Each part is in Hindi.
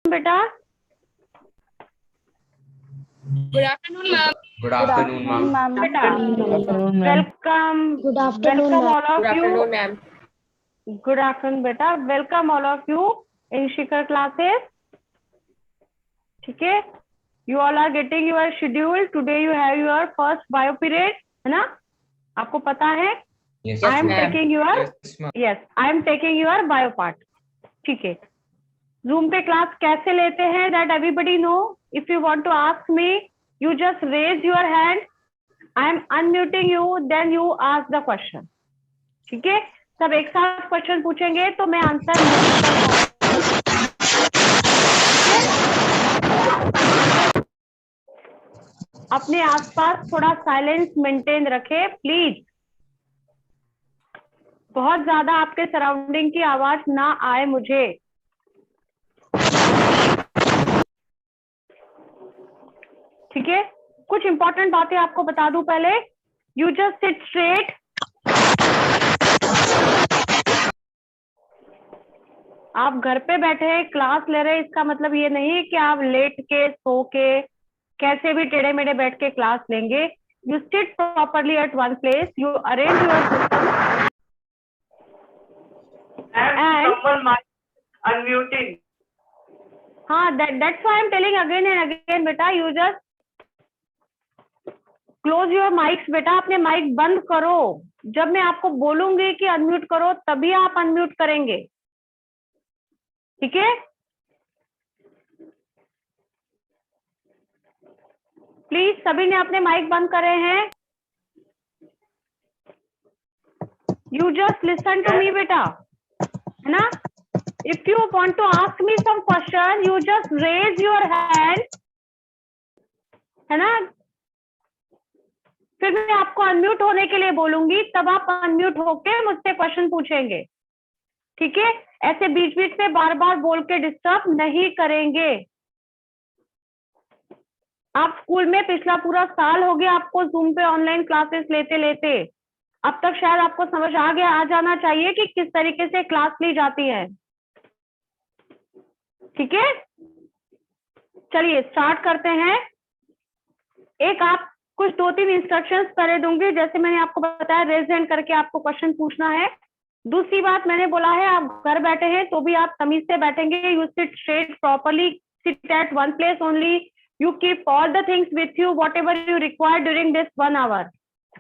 बेटा। Good afternoon ma'am. Good afternoon ma'am. बेटा welcome Good afternoon, welcome ma'am. All good of you. Afternoon ma'am. Good afternoon बेटा, welcome all of you in Shikhar classes. ठीक है, you all are getting your schedule. Today you have your first bio period, है ना? आपको पता है। Yes, I am ma'am. Taking your yes, ma'am. Yes I am taking your bio part. ठीक है, जूम पे क्लास कैसे लेते हैं that everybody know. If you want to ask me, you just raise your hand, I am unmuting you, then you ask the question. ठीक है, सब एक साथ क्वेश्चन पूछेंगे तो मैं आंसर नहीं कर पाऊंगी। अपने आसपास थोड़ा साइलेंस मेंटेन रखे प्लीज। बहुत ज्यादा आपके सराउंडिंग की आवाज ना आए मुझे। ठीक है, कुछ इंपॉर्टेंट बातें आपको बता दूं पहले। You just sit straight. आप घर पे बैठे क्लास ले रहे, इसका मतलब ये नहीं है कि आप लेट के सो के कैसे भी टेढ़े मेढ़े बैठ के क्लास लेंगे। You sit properly at one place, you arrange your system and someone might unmuting. हाँ, that's why I'm telling again and again बेटा, you just close your mics बेटा। अपने माइक बंद करो। जब मैं आपको बोलूंगी कि अनम्यूट करो तभी आप अनम्यूट करेंगे। ठीक है, प्लीज सभी ने अपने माइक बंद करे हैं। You just listen to me बेटा, है ना? If you want to ask me some question, you just raise your hand, है ना? फिर मैं आपको अनम्यूट होने के लिए बोलूंगी, तब आप अनम्यूट होके मुझसे क्वेश्चन पूछेंगे। ठीक है, ऐसे बीच बीच में बार बार बोल के डिस्टर्ब नहीं करेंगे। आप स्कूल में पिछला पूरा साल हो गया आपको जूम पे ऑनलाइन क्लासेस लेते लेते। अब तक शायद आपको समझ आ जाना चाहिए कि किस तरीके से क्लास ली जाती है। ठीक है, चलिए स्टार्ट करते हैं। एक आप कुछ 2-3 इंस्ट्रक्शंस पहले दूंगी, जैसे मैंने आपको बताया रेज हैंड करके आपको क्वेश्चन पूछना है। दूसरी बात मैंने बोला है, आप घर बैठे हैं तो भी आप तमीज से बैठेंगे। You sit straight properly, sit at one place only, you keep all the things with you whatever you require during this 1 hour.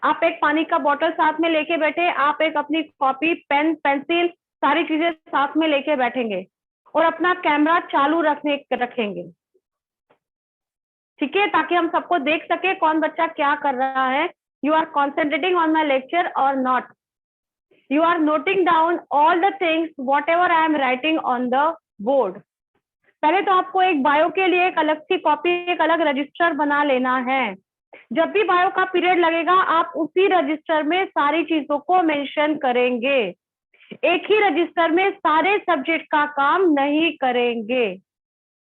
आप एक पानी का बॉटल साथ में लेके बैठे, आप एक अपनी कॉपी पेन पेंसिल सारी चीजें साथ में लेके बैठेंगे और अपना कैमरा चालू रखेंगे। ठीक है, ताकि हम सबको देख सके कौन बच्चा क्या कर रहा है। You are concentrating on my lecture or not. You are noting down all the things whatever I am writing on the board. पहले तो आपको एक बायो के लिए एक अलग सी कॉपी, एक अलग रजिस्टर बना लेना है। जब भी बायो का पीरियड लगेगा, आप उसी रजिस्टर में सारी चीजों को मेंशन करेंगे। एक ही रजिस्टर में सारे सब्जेक्ट का काम नहीं करेंगे।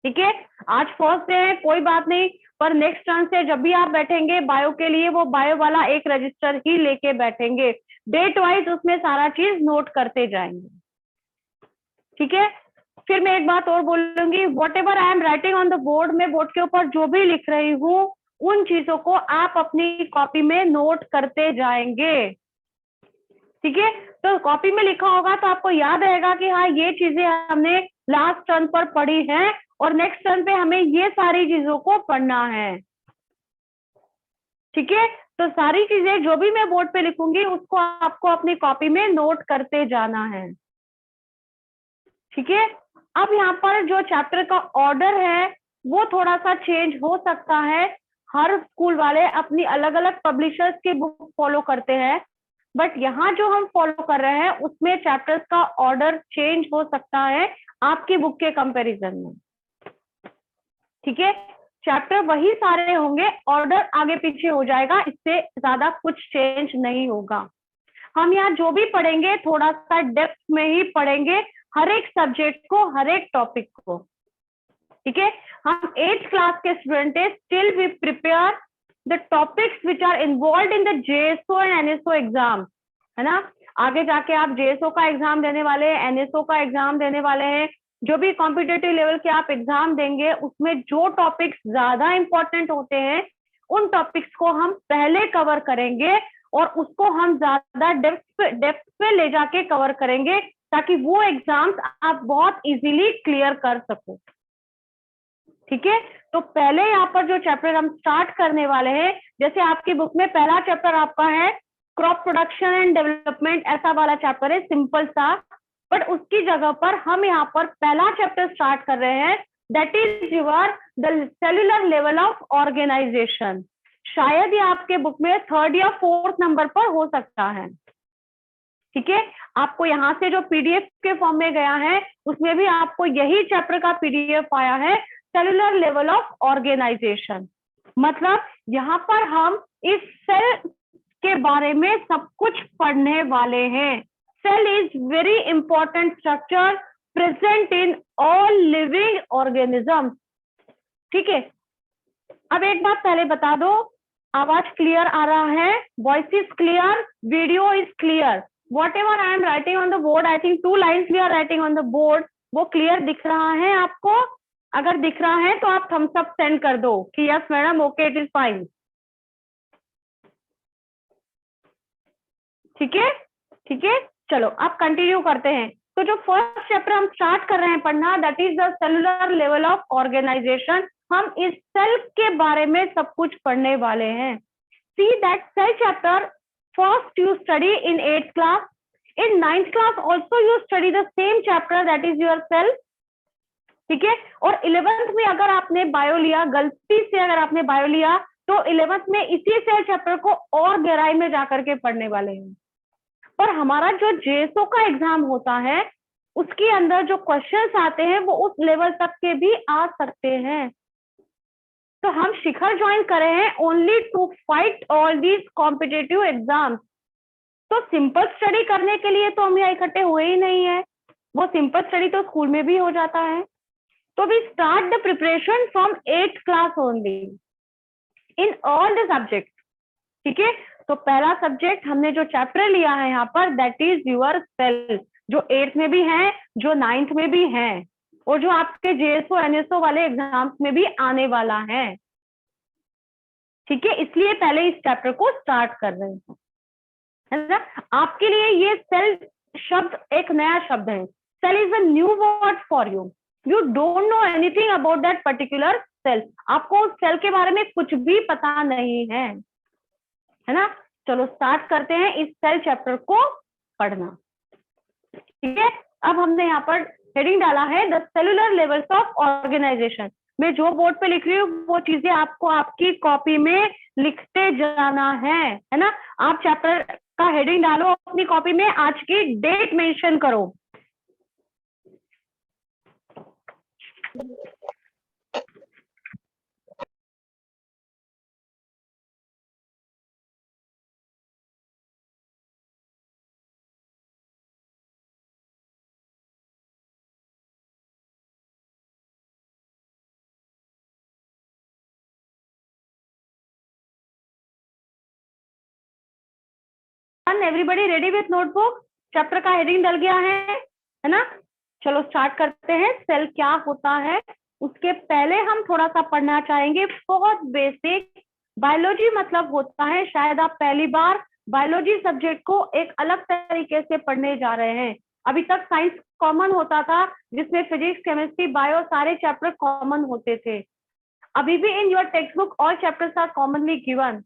ठीक है, आज फर्स्ट डे है, कोई बात नहीं, पर नेक्स्ट टर्न से जब भी आप बैठेंगे बायो के लिए, वो बायो वाला एक रजिस्टर ही लेके बैठेंगे। डेट वाइज उसमें सारा चीज नोट करते जाएंगे। ठीक है, फिर मैं एक बात और बोलूंगी, what ever I am writing on the board, में बोर्ड के ऊपर जो भी लिख रही हूँ उन चीजों को आप अपनी कॉपी में नोट करते जाएंगे। ठीक है, तो कॉपी में लिखा होगा तो आपको याद रहेगा कि हाँ ये चीजें हमने लास्ट टर्न पर पढ़ी हैं और नेक्स्ट टर्न पे हमें ये सारी चीजों को पढ़ना है। ठीक है, तो सारी चीजें जो भी मैं बोर्ड पे लिखूंगी उसको आपको अपनी कॉपी में नोट करते जाना है। ठीक है, अब यहाँ पर जो चैप्टर का ऑर्डर है वो थोड़ा सा चेंज हो सकता है। हर स्कूल वाले अपनी अलग अलग पब्लिशर्स की बुक फॉलो करते हैं, बट यहाँ जो हम फॉलो कर रहे हैं उसमें चैप्टर्स का ऑर्डर चेंज हो सकता है आपकी बुक के कंपैरिजन में। ठीक है, चैप्टर वही सारे होंगे, ऑर्डर आगे पीछे हो जाएगा, इससे ज्यादा कुछ चेंज नहीं होगा। हम यहाँ जो भी पढ़ेंगे थोड़ा सा डेप्थ में ही पढ़ेंगे, हर एक सब्जेक्ट को, हर एक टॉपिक को। ठीक है, हम 8th क्लास के स्टूडेंट है, still we prepare the topics which are involve in the JSO and NSO exam, है ना? आगे जाके आप जेएसओ का एग्जाम देने वाले हैं, एनएसओ का एग्जाम देने वाले हैं, जो भी कॉम्पिटेटिव लेवल के आप एग्जाम देंगे उसमें जो टॉपिक्स ज्यादा इंपॉर्टेंट होते हैं उन टॉपिक्स को हम पहले कवर करेंगे और उसको हम ज्यादा डेप्थ पे ले जाके कवर करेंगे ताकि वो एग्जाम्स आप बहुत इजीली क्लियर कर सको। ठीक है, तो पहले यहाँ पर जो चैप्टर हम स्टार्ट करने वाले हैं, जैसे आपकी बुक में पहला चैप्टर आपका है क्रॉप प्रोडक्शन एंड डेवलपमेंट, ऐसा वाला चैप्टर है सिंपल सा, बट उसकी जगह पर हम यहाँ पर पहला चैप्टर स्टार्ट कर रहे हैं, that is your the cellular level of organisation. शायद ये आपके बुक में 3rd या 4th नंबर पर हो सकता है। ठीक है, आपको यहाँ से जो पीडीएफ के फॉर्म में गया है उसमें भी आपको यही चैप्टर का पीडीएफ आया है, सेलुलर लेवल ऑफ ऑर्गेनाइजेशन। मतलब यहाँ पर हम इस सेल के बारे में सब कुछ पढ़ने वाले हैं। Cell is very important structure present in all living organism. ठीक है, अब एक बात पहले बता दो, आवाज क्लियर आ रहा है, voice is clear, video is clear, whatever I am writing on the board, I think 2 lines we are writing on the board, वो क्लियर दिख रहा है आपको? अगर दिख रहा है तो आप थम्स अप सेंड कर दो कि yes madam, okay, it is fine. ठीक है, ठीक है, चलो अब कंटिन्यू करते हैं। तो जो फर्स्ट चैप्टर हम स्टार्ट कर रहे हैं पढ़ना, that is the cellular level of organisation. हम इस सेल के बारे में सब कुछ पढ़ने वाले हैं। See that cell chapter first you study in 8th class, in 9th class also you study the same chapter, that is your cell। ठीक है, और 11th में अगर आपने बायो लिया, गलती से अगर आपने बायो लिया तो 11th में इसी सेल चैप्टर को और गहराई में जाकर के पढ़ने वाले हैं। पर हमारा जो जेएसओ का एग्जाम होता है उसके अंदर जो क्वेश्चंस आते हैं वो उस लेवल तक के भी आ सकते हैं। तो हम शिखर ज्वाइन करे हैं only to fight all these competitive exams. तो सिंपल स्टडी करने के लिए तो हम यहाँ इकट्ठे हुए ही नहीं है, वो सिंपल स्टडी तो स्कूल में भी हो जाता है। तो we start the preparation from 8th class only in all the subject. ठीक है, तो पहला सब्जेक्ट हमने जो चैप्टर लिया है यहाँ पर, दैट इज योर सेल, जो 8th में भी है, जो 9th में भी है, और जो आपके जेएसओ एनएसओ वाले एग्जाम्स में भी आने वाला है। ठीक है, इसलिए पहले इस चैप्टर को स्टार्ट कर रहे हैं, है ना। आपके लिए ये सेल शब्द एक नया शब्द है। Cell is a new word for you, you don't know anything about that particular cell. आपको उस सेल के बारे में कुछ भी पता नहीं है ना। चलो स्टार्ट करते हैं इस सेल चैप्टर को पढ़ना। ठीक है, अब हमने यहाँ पर हेडिंग डाला है the cellular levels of organisation. मैं जो बोर्ड पे लिख रही हूँ वो चीजें आपको आपकी कॉपी में लिखते जाना है ना। आप चैप्टर का हेडिंग डालो अपनी कॉपी में, आज की डेट मेंशन करो। Everybody ready with notebook? Chapter का हेडिंग डल गया है ना। चलो स्टार्ट करते हैं। सेल क्या होता है उसके पहले हम थोड़ा सा पढ़ना चाहेंगे, बहुत बेसिक। बायोलॉजी मतलब होता है, शायद आप पहली बार बायोलॉजी सब्जेक्ट को एक अलग तरीके से पढ़ने जा रहे हैं। अभी तक साइंस कॉमन होता था जिसमें फिजिक्स, केमिस्ट्री, बायो सारे चैप्टर कॉमन होते थे। अभी भी in your text book all chapters are commonly given,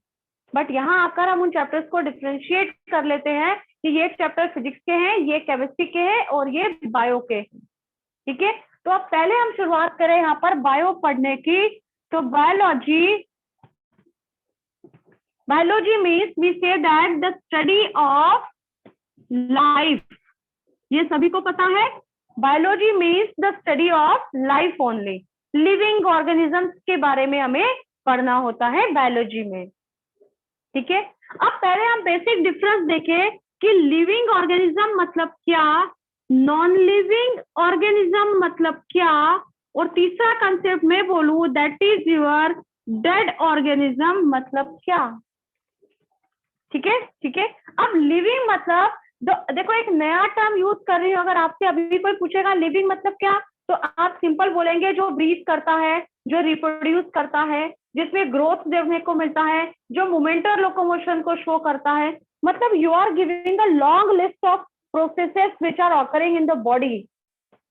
but यहाँ आकर हम उन चैप्टर्स को डिफरेंशिएट कर लेते हैं कि ये चैप्टर फिजिक्स के हैं, ये केमिस्ट्री के हैं और ये बायो के हैं। ठीक है, तो अब पहले हम शुरुआत करें यहाँ पर बायो पढ़ने की। तो biology means we say that the study of life. ये सभी को पता है, biology means the study of life only. Living organisms के बारे में हमें पढ़ना होता है बायोलॉजी में। ठीक है, अब पहले हम बेसिक डिफरेंस देखें कि लिविंग ऑर्गेनिज्म मतलब क्या, नॉन लिविंग ऑर्गेनिज्म मतलब क्या, और तीसरा कंसेप्ट मैं बोलूं that is your dead organism मतलब क्या। ठीक है, ठीक है। अब लिविंग मतलब देखो एक नया टर्म यूज कर रही हूँ, अगर आपसे अभी कोई पूछेगा लिविंग मतलब क्या, तो आप सिंपल बोलेंगे जो ब्रीथ करता है, जो रिप्रोड्यूस करता है, जिसमें ग्रोथ देखने को मिलता है, जो मूवमेंट और लोकोमोशन को शो करता है। मतलब you are giving a long list of processes which are occurring in the body.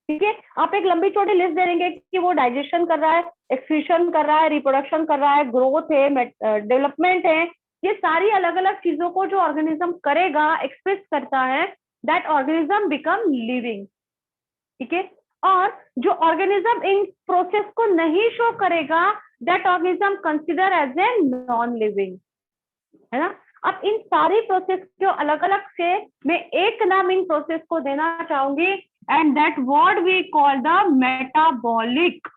ठीक है, आप एक लंबी चौड़ी लिस्ट दे देंगे कि वो डाइजेशन कर रहा है, एक्सक्रीशन कर रहा है, रिप्रोडक्शन कर रहा है, ग्रोथ है, डेवलपमेंट है। ये सारी अलग अलग चीजों को जो ऑर्गेनिज्म करेगा, एक्सप्रेस करता है, दैट ऑर्गेनिज्म बिकम लिविंग। ठीक है, और जो ऑर्गेनिज्म इन प्रोसेस को नहीं शो करेगा, that organism consider as a non living, है ना। अब इन सारी प्रोसेस को अलग अलग से मैं एक नाम इन प्रोसेस को देना चाहूंगी, and that word we call the metabolic,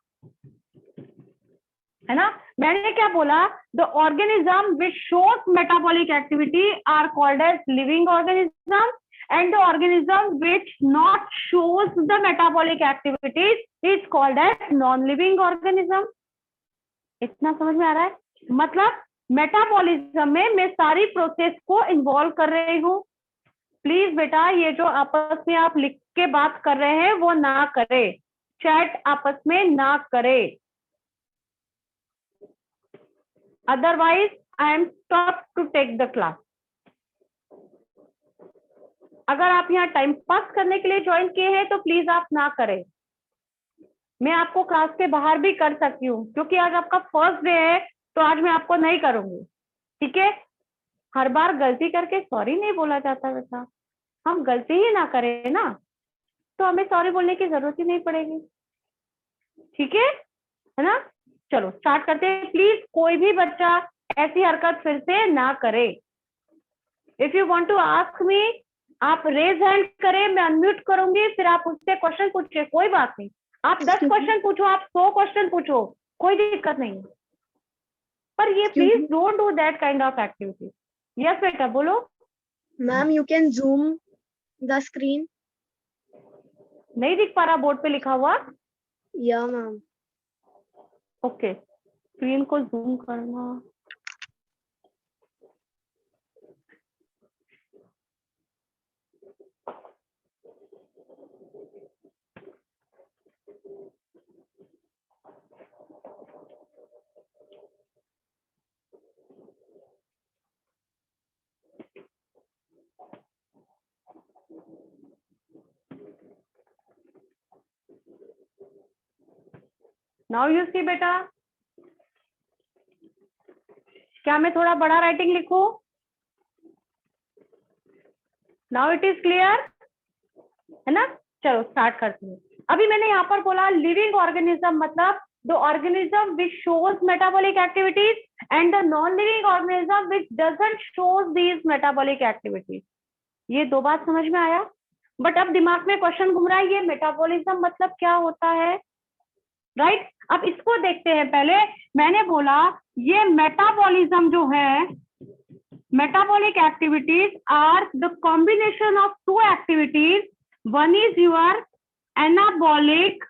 है ना। मैंने क्या बोला, the organism which shows metabolic activity are called as living organism, and the organism which not shows the metabolic activities is called as non-living organism. इतना समझ में आ रहा है? मतलब मेटाबॉलिज्म में मैं सारी प्रोसेस को इन्वॉल्व कर रही हूँ। प्लीज बेटा ये जो आपस में आप लिख के बात कर रहे हैं वो ना करे, चैट आपस में ना करे, otherwise I am stop to take the class. अगर आप यहाँ टाइम पास करने के लिए ज्वाइन किए हैं तो प्लीज आप ना करें। मैं आपको क्लास के बाहर भी कर सकती हूँ, क्योंकि आज आपका फर्स्ट डे है, तो आज मैं आपको नहीं करूंगी। ठीक है, हर बार गलती करके सॉरी नहीं बोला जाता बेटा, हम गलती ही ना करें ना, तो हमें सॉरी बोलने की जरूरत ही नहीं पड़ेगी। ठीक है ना। चलो स्टार्ट करते हैं। प्लीज कोई भी बच्चा ऐसी हरकत फिर से ना करे। If you want to ask me, आप रेज हैंड करें, मैं अनम्यूट करूंगी, फिर आप उससे क्वेश्चन पूछिए, कोई बात नहीं। आप 10 क्वेश्चन पूछो, आप 100 क्वेश्चन पूछो, कोई दिक्कत नहीं है, पर ये please don't do that kind of activity. Yes बेटा बोलो। Ma'am you can zoom the screen. नहीं दिख पा रहा बोर्ड पे लिखा हुआ? या मैम। ओके, स्क्रीन को जूम करना। नाउ यू सी बेटा, क्या मैं थोड़ा बड़ा राइटिंग लिखूं? नाउ इट इज क्लियर, है ना। चलो स्टार्ट करते हैं। अभी मैंने यहाँ पर बोला लिविंग ऑर्गेनिज्म मतलब the organism which shows metabolic activities and the non living organism which doesn't shows these metabolic activities. ये दो बात समझ में आया? बट अब दिमाग में क्वेश्चन घूम रहा है, ये मेटाबॉलिज्म मतलब क्या होता है, राइट? अब इसको देखते हैं। पहले मैंने बोला ये मेटाबॉलिज्म जो है, metabolic activities are the combination of two activities, one is your anabolic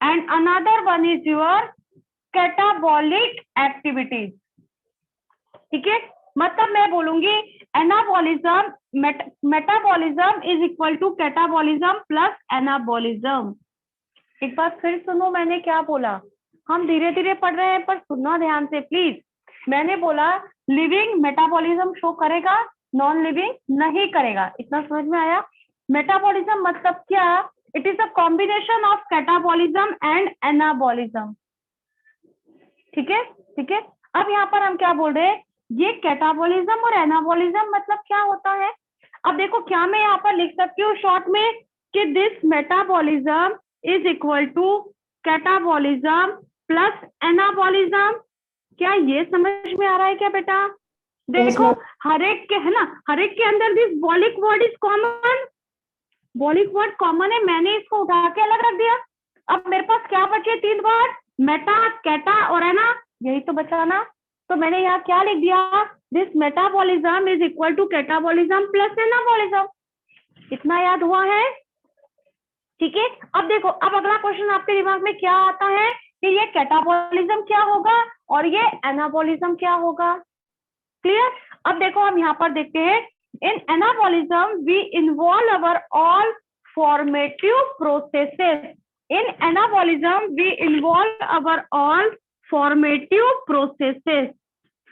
and another one is your catabolic activities. ठीक है, मतलब मैं बोलूंगी anabolism metabolism is equal to catabolism plus anabolism. एक बार फिर सुनो मैंने क्या बोला, हम धीरे धीरे पढ़ रहे हैं पर सुनना ध्यान से प्लीज। मैंने बोला लिविंग मेटाबॉलिज्म शो करेगा, नॉन लिविंग नहीं करेगा। इतना समझ में आया? मेटाबॉलिज्म मतलब क्या? It is a combination of catabolism and anabolism. ठीक है, ठीक है। अब यहाँ पर हम क्या बोल रहे हैं, ये कैटाबॉलिज्म और एनाबॉलिज्म मतलब क्या होता है? अब देखो क्या मैं यहाँ पर लिख सकती हूँ शॉर्ट में कि this metabolism is equal to catabolism plus anabolism. क्या ये समझ में आ रहा है क्या बेटा? देखो हर एक के, है ना, हर एक के अंदर this bolic word is common, bolic word common है, मैंने इसको उठा के अलग रख दिया। अब मेरे पास क्या बचे? 3 वर्ड, मेटा, कैटा और एना, यही तो बचा ना। तो मैंने यहाँ क्या लिख दिया, this metabolism is equal to catabolism plus anabolism. इतना याद हुआ है? ठीक है। अब देखो, अब अगला क्वेश्चन आपके दिमाग में क्या आता है कि ये कैटाबॉलिज्म क्या होगा और ये एनाबॉलिज्म क्या होगा। क्लियर? अब देखो हम यहाँ पर देखते हैं, in anabolism we involve our all formative processes. In anabolism, we involve our all formative processes.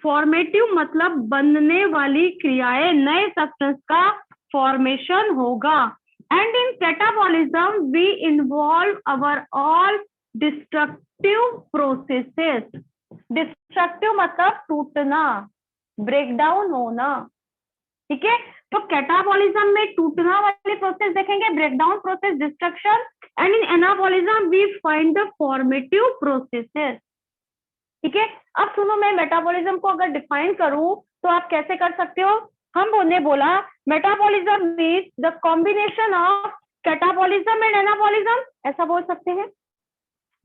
Formative मतलब बनने वाली क्रियाएं, नए सब्सटेंस का फॉर्मेशन होगा. And in catabolism, we involve our all destructive processes. Destructive मतलब टूटना, ब्रेकडाउन होना. ठीक है, तो कैटाबॉलिज्म में टूटना वाले प्रोसेस देखेंगे, breakdown process, destruction. And in anabolism we find the formative processes. ठीक है, अब सुनो, मैं मेटाबॉलिज्म को अगर डिफाइन करूं तो आप कैसे कर सकते हो. हमने बोला metabolism means the combination of catabolism and anabolism, ऐसा बोल सकते हैं.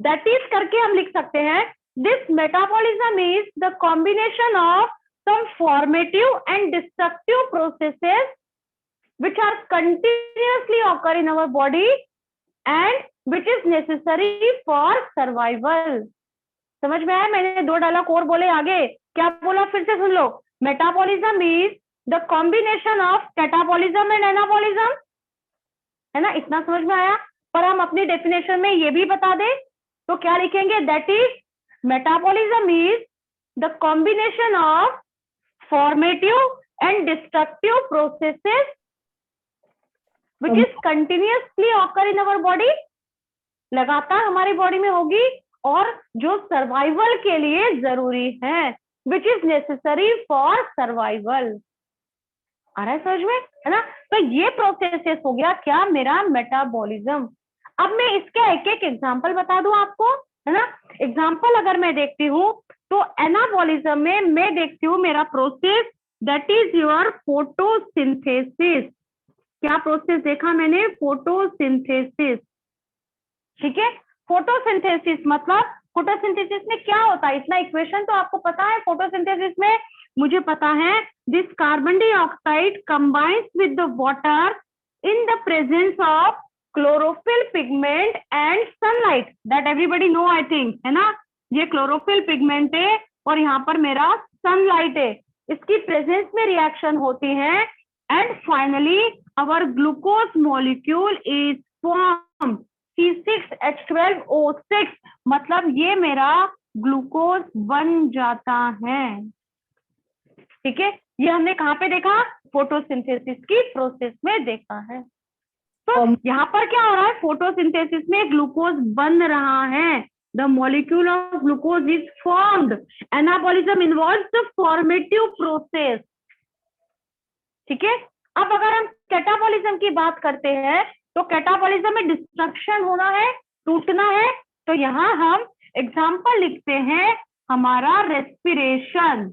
दैट इज करके हम लिख सकते हैं, this metabolism is the combination of some formative and destructive processes which are continuously occur in our body and which is necessary for survival. समझ में आया? मैंने 2 डायलॉग और बोले आगे. क्या बोला, फिर से सुन लो. Metabolism is the combination of catabolism and anabolism, है ना? इतना समझ में आया? पर हम अपनी डेफिनेशन में ये भी बता दें तो क्या लिखेंगे, that is metabolism is the combination of formative and destructive processes which is continuously occur in our body, लगातार हमारी बॉडी में होगी और जो सर्वाइवल के लिए जरूरी है, which is necessary for survival. आ रहा है समझ में, है ना? तो ये प्रोसेसेस हो गया क्या, मेरा मेटाबॉलिज्म. अब मैं इसके एक एक एग्जांपल बता दूं आपको, है ना? एग्जांपल अगर मैं देखती हूँ तो एनाबॉलिज्म में मैं देखती हूँ मेरा process, that is your photosynthesis. क्या प्रोसेस देखा मैंने, फोटोसिंथेसिस. ठीक है, फोटोसिंथेसिस मतलब फोटोसिंथेसिस में क्या होता है, इतना इक्वेशन तो आपको पता है. फोटोसिंथेसिस में मुझे पता है, this carbon dioxide combines with the water in the presence of chlorophyll pigment and sunlight. That everybody no I think, है ना? ये क्लोरोफिल पिगमेंट है और यहाँ पर मेरा सनलाइट है. इसकी प्रेजेंस में रिएक्शन होती है and finally our glucose molecule is form C6H12O6. मतलब ये मेरा ग्लूकोज बन जाता है. ठीक है, ये हमने कहाँ पे देखा, फोटोसिंथेसिस की प्रोसेस में देखा है. तो यहाँ पर क्या हो रहा है, फोटोसिंथेसिस में ग्लूकोज बन रहा है. The molecule of glucose is formed. Anabolism involves the formative process. ठीक है, अब अगर हम कैटाबॉलिज्म की बात करते हैं तो कैटाबॉलिज्म में डिस्ट्रक्शन होना है, टूटना है. तो यहाँ हम एग्जाम्पल लिखते हैं हमारा रेस्पिरेशन.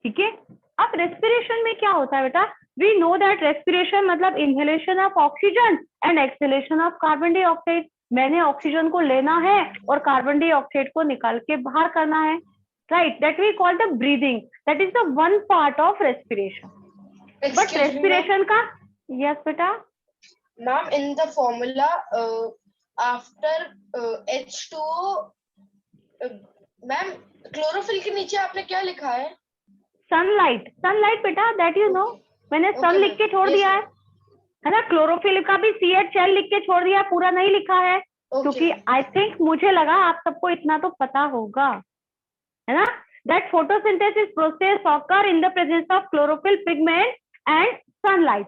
ठीक है, अब रेस्पिरेशन में क्या होता है बेटा, we know that respiration मतलब inhalation of oxygen and exhalation of carbon dioxide. मैंने ऑक्सीजन को लेना है और कार्बन डाइऑक्साइड को निकाल के बाहर करना है, right? That we call the breathing. That is the one part of respiration. But respiration का, yes बेटा. Ma'am, in the formula after H2O, ma'am, chlorophyll के नीचे आपने क्या लिखा है? सनलाइट. सनलाइट बेटा, दैट यू नो. मैंने सन लिख के छोड़ दिया है ना? क्लोरोफिल का भी CHL लिख के छोड़ दिया, पूरा नहीं लिखा है क्योंकि आई थिंक मुझे लगा आप सबको इतना तो पता होगा, है ना? That photosynthesis process occur in the presence of chlorophyll pigment and sunlight.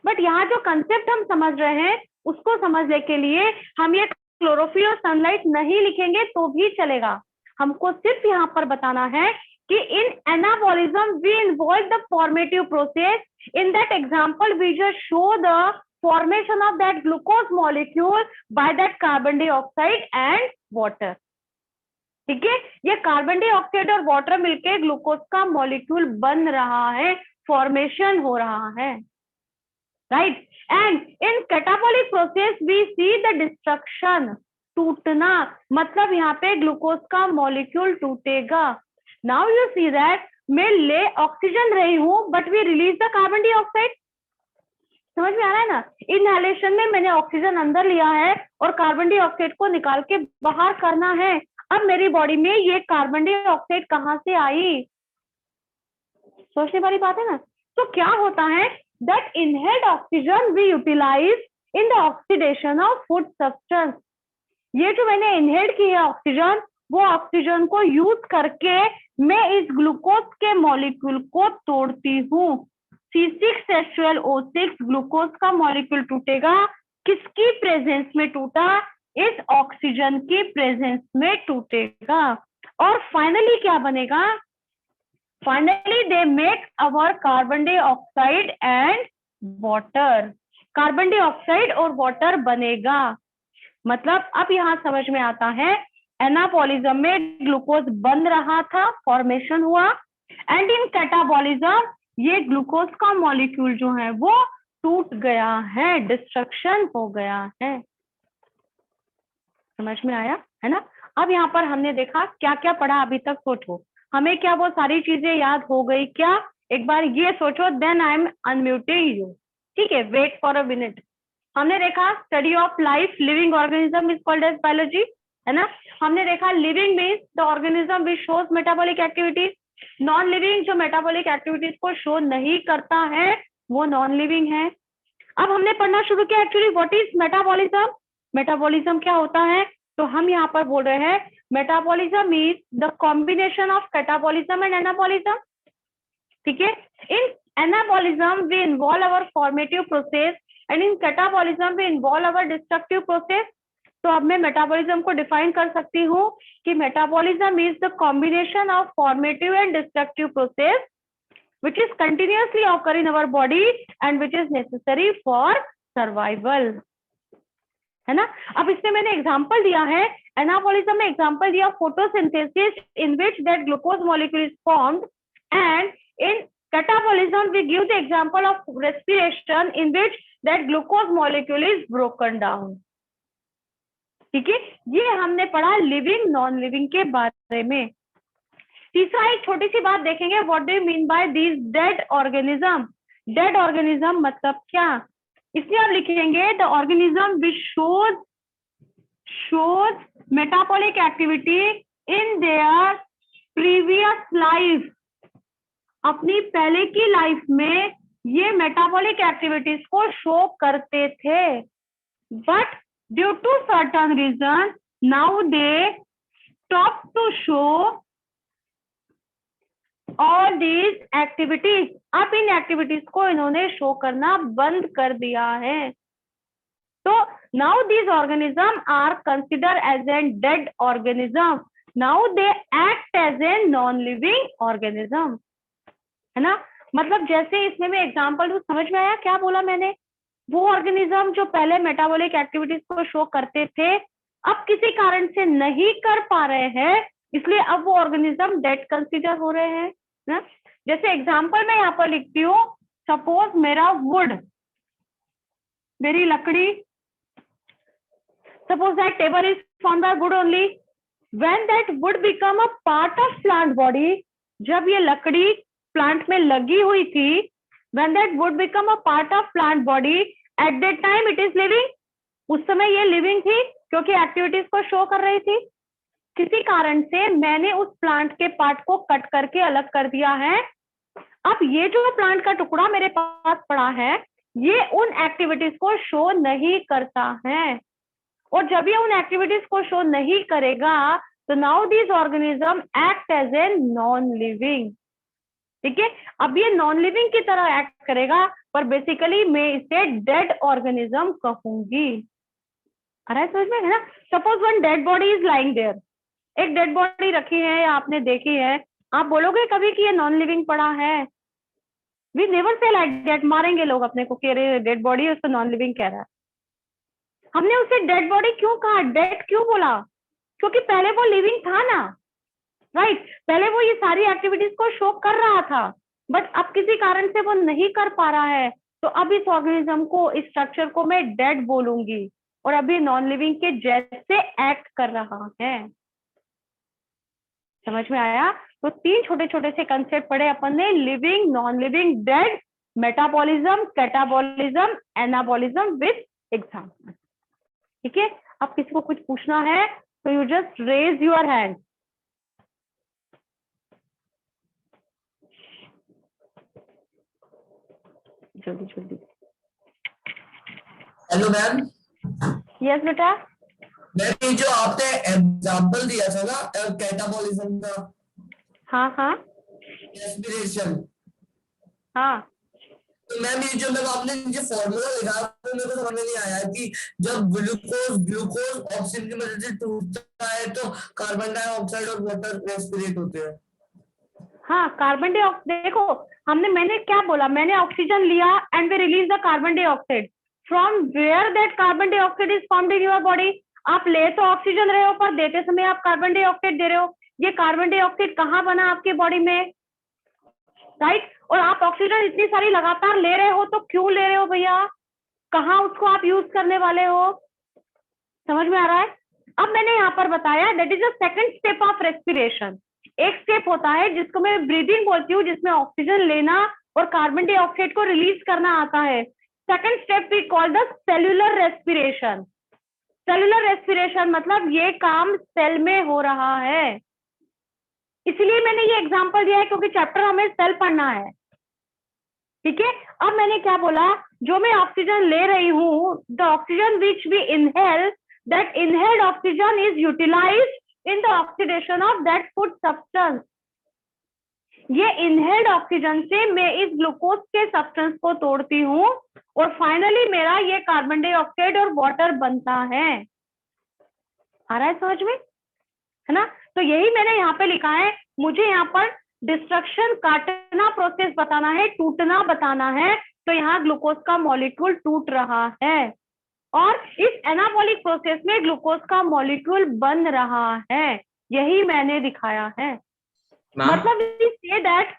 But यहाँ जो कंसेप्ट हम समझ रहे हैं उसको समझने के लिए हम ये क्लोरोफिल और सनलाइट नहीं लिखेंगे तो भी चलेगा. हमको सिर्फ यहाँ पर बताना है कि in anabolism we involve the formative process. In that example we just show the formation of that glucose molecule by that carbon dioxide and water. ठीक है, ये कार्बन डाइऑक्साइड और वाटर मिलके ग्लूकोज का मॉलिक्यूल बन रहा है, फॉर्मेशन हो रहा है, right? And in catabolic process we see the destruction, टूटना मतलब यहाँ पे ग्लूकोज का मॉलिक्यूल टूटेगा. नाउ यू सी दैट मैं ले ऑक्सीजन रही हूं but we release the carbon dioxide. समझ में आ रहा है ना? इनहेलेशन में मैंने ऑक्सीजन अंदर लिया है और कार्बन डाइऑक्साइड को निकाल के बाहर करना है. अब मेरी बॉडी में ये कार्बन डाइऑक्साइड कहाँ से आई, सोचने वाली बात है ना. तो क्या होता है, that inhaled oxygen we utilize in the oxidation of food substance. ये जो मैंने इनहेल्ड की है ऑक्सीजन, वो ऑक्सीजन को यूज करके मैं इस ग्लूकोज के मॉलिक्यूल को तोड़ती हूँ। C6H12O6 ग्लूकोज का मॉलिक्यूल टूटेगा, किसकी प्रेजेंस में टूटा, इस ऑक्सीजन की प्रेजेंस में टूटेगा। और फाइनली क्या बनेगा, finally they make our carbon dioxide and water. Carbon dioxide और वाटर बनेगा। मतलब अब यहाँ समझ में आता है, एनाबॉलिज्म में ग्लूकोज बन रहा था, फॉर्मेशन हुआ, एंड इन कैटाबॉलिज्म ये ग्लूकोज का मॉलिक्यूल जो है वो टूट गया है, डिस्ट्रक्शन हो गया है। समझ में आया है ना। अब यहाँ पर हमने देखा क्या क्या पढ़ा अभी तक, सोचो हमें क्या वो सारी चीजें याद हो गई क्या, एक बार ये सोचो, then I am unmuting you. ठीक है, वेट फॉर अ मिनट। हमने देखा study of life, living organism is called as biology, है ना। हमने देखा living means the organism which shows metabolic activities. Non living जो मेटाबॉलिक एक्टिविटीज को शो नहीं करता है वो नॉन लिविंग है। अब हमने पढ़ना शुरू किया actually what is metabolism. Metabolism क्या होता है, तो हम यहाँ पर बोल रहे हैं metabolism is the combination of catabolism and anabolism. ठीक है, in anabolism we involve our formative process and in catabolism we involve our destructive process. तो अब मैं मेटाबॉलिज्म को डिफाइन कर सकती हूँ कि metabolism is the combination of formative and destructive process which is continuously occur in our body and which is necessary for survival, है ना। अब इसमें मैंने एग्जांपल दिया है, एनाबॉलिज्म में एग्जांपल दिया photosynthesis in which that glucose molecule is formed, and in catabolism we give the example of respiration in which that glucose molecule is broken down। ठीक है, ये हमने पढ़ा लिविंग नॉन लिविंग के बारे में। तीसरा एक छोटी सी बात देखेंगे, what do you mean by these dead organism. Dead organism मतलब क्या, इसलिए आप लिखेंगे the organism which shows metabolic activity in their previous life. अपनी पहले की लाइफ में ये मेटाबॉलिक एक्टिविटीज को शो करते थे, but due to certain reason now they stop to show all these activities. अब इन एक्टिविटीज को इन्होंने शो करना बंद कर दिया है। तो now these organism are consider as an dead organism, now they act as an non living organism, है ना। मतलब जैसे इसमें मैं एग्जांपल दूं, समझ में आया क्या बोला मैंने। वो ऑर्गेनिज्म जो पहले मेटाबॉलिक एक्टिविटीज को शो करते थे, अब किसी कारण से नहीं कर पा रहे हैं, इसलिए अब वो ऑर्गेनिज्म डेड कंसीडर हो रहे हैं ना। जैसे एग्जांपल मैं यहाँ पर लिखती हूँ, सपोज मेरा वुड, मेरी लकड़ी, suppose that table is form by would only, when that would become a part of plant body, जब ये लकड़ी प्लांट में लगी हुई थी, when that would become a part of plant body, at that time it is living. उस समय ये लिविंग थी क्योंकि एक्टिविटीज को शो कर रही थी। किसी कारण से मैंने उस प्लांट के पार्ट को कट करके अलग कर दिया है। अब ये जो प्लांट का टुकड़ा मेरे पास पड़ा है, ये उन एक्टिविटीज को शो नहीं करता है, और जब ये उन एक्टिविटीज को शो नहीं करेगा तो now this organism act as a non living. ठीक है, अब ये नॉन लिविंग की तरह एक्ट करेगा, पर बेसिकली मैं इसे डेड ऑर्गेनिज्म कहूंगी। अरे समझ में है ना। Suppose one dead body is lying there, एक डेड बॉडी रखी है या आपने देखी है, आप बोलोगे कभी कि ये नॉन लिविंग पड़ा है? We never say like that, मारेंगे लोग अपने को कि डेड बॉडी है उसको नॉन लिविंग कह रहा है। हमने उसे डेड बॉडी क्यों कहा, डेड क्यों बोला? क्योंकि पहले वो लिविंग था ना, राइट। पहले वो ये सारी एक्टिविटीज को शो कर रहा था, बट अब किसी कारण से वो नहीं कर पा रहा है, तो अब इस ऑर्गेनिज्म को, इस स्ट्रक्चर को मैं डेड बोलूंगी, और अभी नॉन लिविंग के जैसे एक्ट कर रहा है। समझ में आया? तो तीन छोटे छोटे से कंसेप्ट पढ़े अपन ने, living, non living, dead, metabolism, catabolism, anabolism with example. ठीक है, अब किसी को कुछ पूछना है तो you just raise your hand. जल्दी जल्दी। हेलो मैम, यस बेटा। मैम ये जो आपने एग्जांपल दिया था ना कैटाबॉलिज्म का, हाँ हाँ रेस्पिरेशन, हाँ। तो मैम ये जो मतलब आपने जो फॉर्मूला लिखा है वो मेरे को समझ में नहीं आया कि जब ग्लूकोज ऑक्सीजन की मदद से टूटता है तो कार्बन डाइऑक्साइड और वाटर रेस्पिरेट होते हैं। हाँ, कार्बन डाइऑक्साइड देखो, मैंने क्या बोला, मैंने ऑक्सीजन लिया and we release the carbon dioxide. From where that carbon dioxide is formed in your body. आप ले तो ऑक्सीजन रहे हो पर देते समय आप कार्बन डाइऑक्साइड दे रहे हो। ये कार्बन डाइऑक्साइड कहाँ बना आपके बॉडी में, राइट? और आप ऑक्सीजन इतनी सारी लगातार ले रहे हो तो क्यों ले रहे हो भैया, कहाँ उसको आप यूज करने वाले हो, समझ में आ रहा है? अब मैंने यहाँ पर बताया that is the second step of respiration. एक स्टेप होता है जिसको मैं ब्रीदिंग बोलती हूँ, जिसमें ऑक्सीजन लेना और कार्बन डाइऑक्साइड को रिलीज करना आता है। Second step we call the cellular respiration. Cellular respiration मतलब ये काम सेल में हो रहा है, इसलिए मैंने ये एग्जांपल दिया है क्योंकि चैप्टर हमें सेल पढ़ना है, ठीक है? अब मैंने क्या बोला, जो मैं ऑक्सीजन ले रही हूँ, the oxygen which we inhale, that inhaled oxygen is utilized in the oxidation of that food substance. ये इनहेल्ड ऑक्सीजन से मैं इस ग्लूकोज के सब्सटेंस को तोड़ती हूँ और फाइनली मेरा ये कार्बन डाइऑक्साइड और वाटर बनता है। आ रहा है समझ में, है ना? तो यही मैंने यहाँ पे लिखा है, मुझे यहाँ पर डिस्ट्रक्शन काटना प्रोसेस बताना है, टूटना बताना है, तो यहाँ ग्लूकोज का मॉलिक्यूल टूट रहा है और इस एनाबॉलिक प्रोसेस में ग्लूकोज का मॉलिक्यूल बन रहा है, यही मैंने दिखाया है। मतलब we say that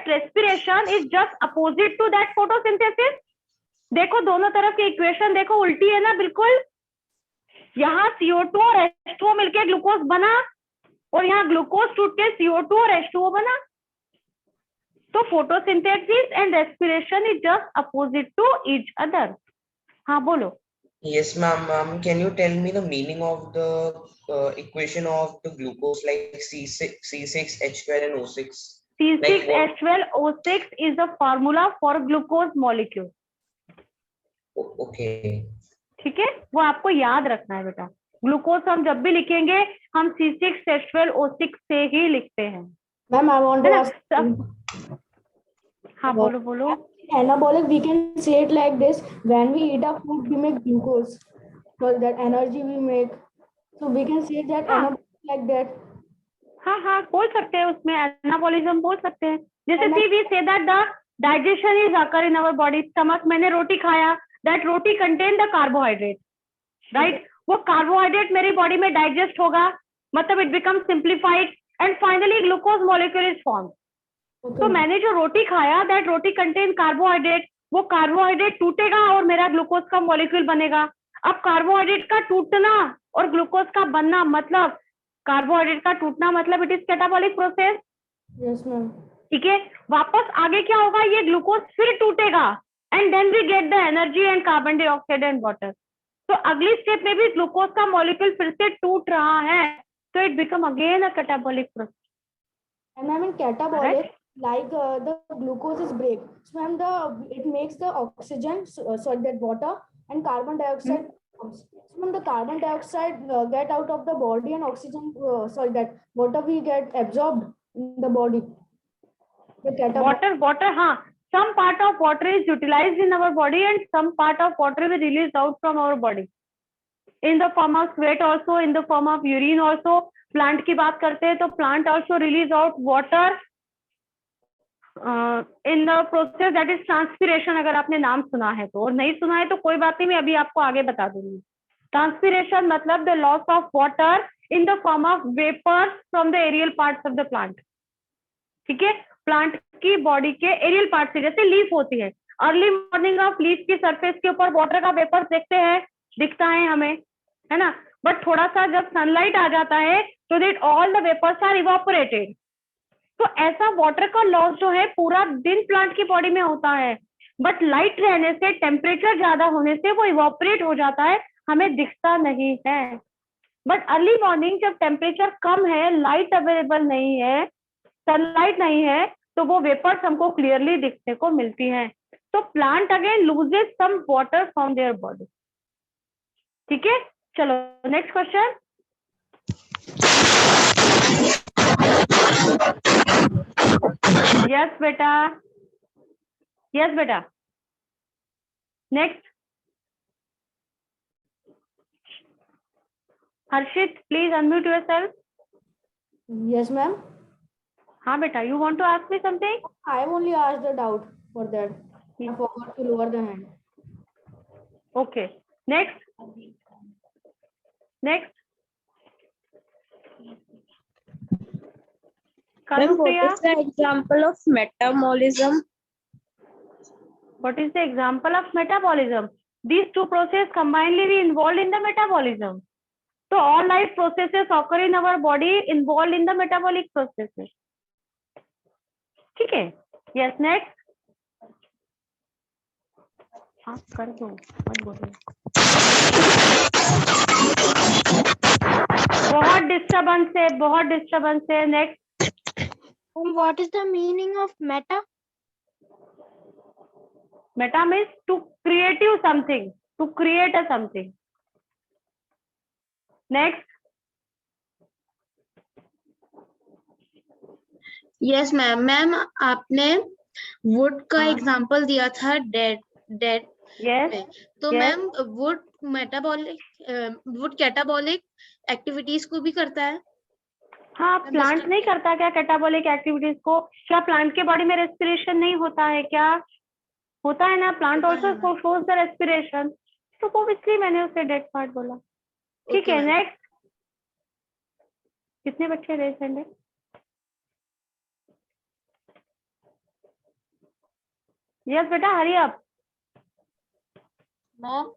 respiration is just opposite to that photosynthesis। देखो दोनों तरफ की इक्वेशन देखो, उल्टी है ना बिल्कुल। यहाँ CO2 और H2O मिलके ग्लूकोज बना और यहाँ ग्लूकोज टूट के CO2 और H2O बना। तो photosynthesis and respiration is just opposite to each other. हाँ बोलो। Yes, ma'am. Can you tell me the meaning of the equation of the glucose, like C6H12 and O6? C6H12O6 is the formula for glucose molecule। Okay. ठीक है, वो आपको याद रखना है बेटा। ग्लूकोज हम जब भी लिखेंगे हम C6H12O6 से ही लिखते हैं। Ma'am, I want to ask. हाँ बोलो बोलो। Anabolic, we can say it like this: when we eat a food, we make glucose for that energy we make. So we can say that anabolic like that. हाँ हाँ बोल सकते हैं, उसमें एनाबॉलिज्म बोल सकते हैं। जैसे see we say that the digestion is occur in our body. Stomach, मैंने रोटी खाया, that roti contain the carbohydrate, right? वो कार्बोहाइड्रेट मेरी बॉडी में डाइजेस्ट होगा, मतलब it become simplified and finally glucose molecule is form. तो मैंने जो रोटी खाया, दैट रोटी कंटेन कार्बोहाइड्रेट, वो कार्बोहाइड्रेट टूटेगा और मेरा ग्लूकोज का मॉलिक्यूल बनेगा। अब कार्बोहाइड्रेट का टूटना और ग्लूकोज का बनना, मतलब कार्बोहाइड्रेट का टूटना मतलब it is catabolic process. Yes, ma'am. ठीक है, वापस आगे क्या होगा, ये ग्लूकोज फिर टूटेगा and then we get the energy and carbon dioxide and water. तो अगली स्टेप में भी ग्लूकोज का मॉलिक्यूल फिर से टूट रहा है, तो it become again a catabolic process. And I mean catabolic, like the glucose is break. So ma'am, it makes the oxygen, sorry, that water and carbon dioxide comes. So ma'am, the carbon dioxide get out of the body and oxygen, sorry, that water we get absorbed in the body. The catabolic. Water, हाँ, some part of water is utilized in our body and some part of water is released out from our body in the form of sweat, also in the form of urine also। Plant की बात करते हैं तो plant also release out water in the process that is transpiration। अगर आपने नाम सुना है तो, और नहीं सुना है तो कोई बात नहीं, मैं अभी आपको आगे बता दूंगी। ट्रांसपिरेशन मतलब the loss of water in the form of vapours from the aerial parts of the plant. ठीक है, प्लांट की बॉडी के एरियल पार्ट से, जैसे लीफ होती है, अर्ली मॉर्निंग ऑफ लीफ की सरफेस के ऊपर वाटर का वेपर्स देखते हैं, दिखता है हमें, है ना? बट थोड़ा सा जब सनलाइट आ जाता है तो that all the vapours are evaporated. तो ऐसा वाटर का लॉस जो है पूरा दिन प्लांट की बॉडी में होता है, बट लाइट रहने से, टेम्परेचर ज्यादा होने से वो इवापोरेट हो जाता है, हमें दिखता नहीं है। बट अर्ली मॉर्निंग जब टेम्परेचर कम है, लाइट अवेलेबल नहीं है, सनलाइट नहीं है, तो वो वेपर्स हमको क्लियरली दिखने को मिलती हैं। तो plant again loses some water from their body. ठीक है, चलो नेक्स्ट क्वेश्चन. यस बेटा, यस बेटा. Next. Harshit, please unmute yourself. Yes, ma'am. हाँ बेटा, you want to ask me something? I only asked the doubt for that. I forgot to lower the hand. Okay. Next. Next. Ma'am, what Kanupriya, is the example of metabolism? what is the example of metabolism? These two processes combinedly be involved in the metabolism. So all life processes occur in our body involved in the metabolic processes. ठीक है? Yes, next. आप कर दो, मत बोलो. बहुत डिस्टर्बेंस है, बहुत डिस्टर्बेंस है. Next. What is the meaning of meta? Meta means to create you something, to create a something. Next. Yes, ma'am. Ma'am, आपने wood का हाँ. एग्जांपल दिया था dead Yes. में. तो Yes. Ma'am wood catabolic activities को भी करता है. हाँ, प्लांट नहीं करता क्या कैटाबॉलिक एक्टिविटीज को? क्या प्लांट के बॉडी में रेस्पिरेशन नहीं होता है क्या? होता है ना. Plant also shows the respiration. तो वो इसलिए मैंने उसे डेड पार्ट बोला. ठीक है, नेक्स्ट. कितने बच्चे रेज हैंड है? यस बेटा, hurry up. Ma'am,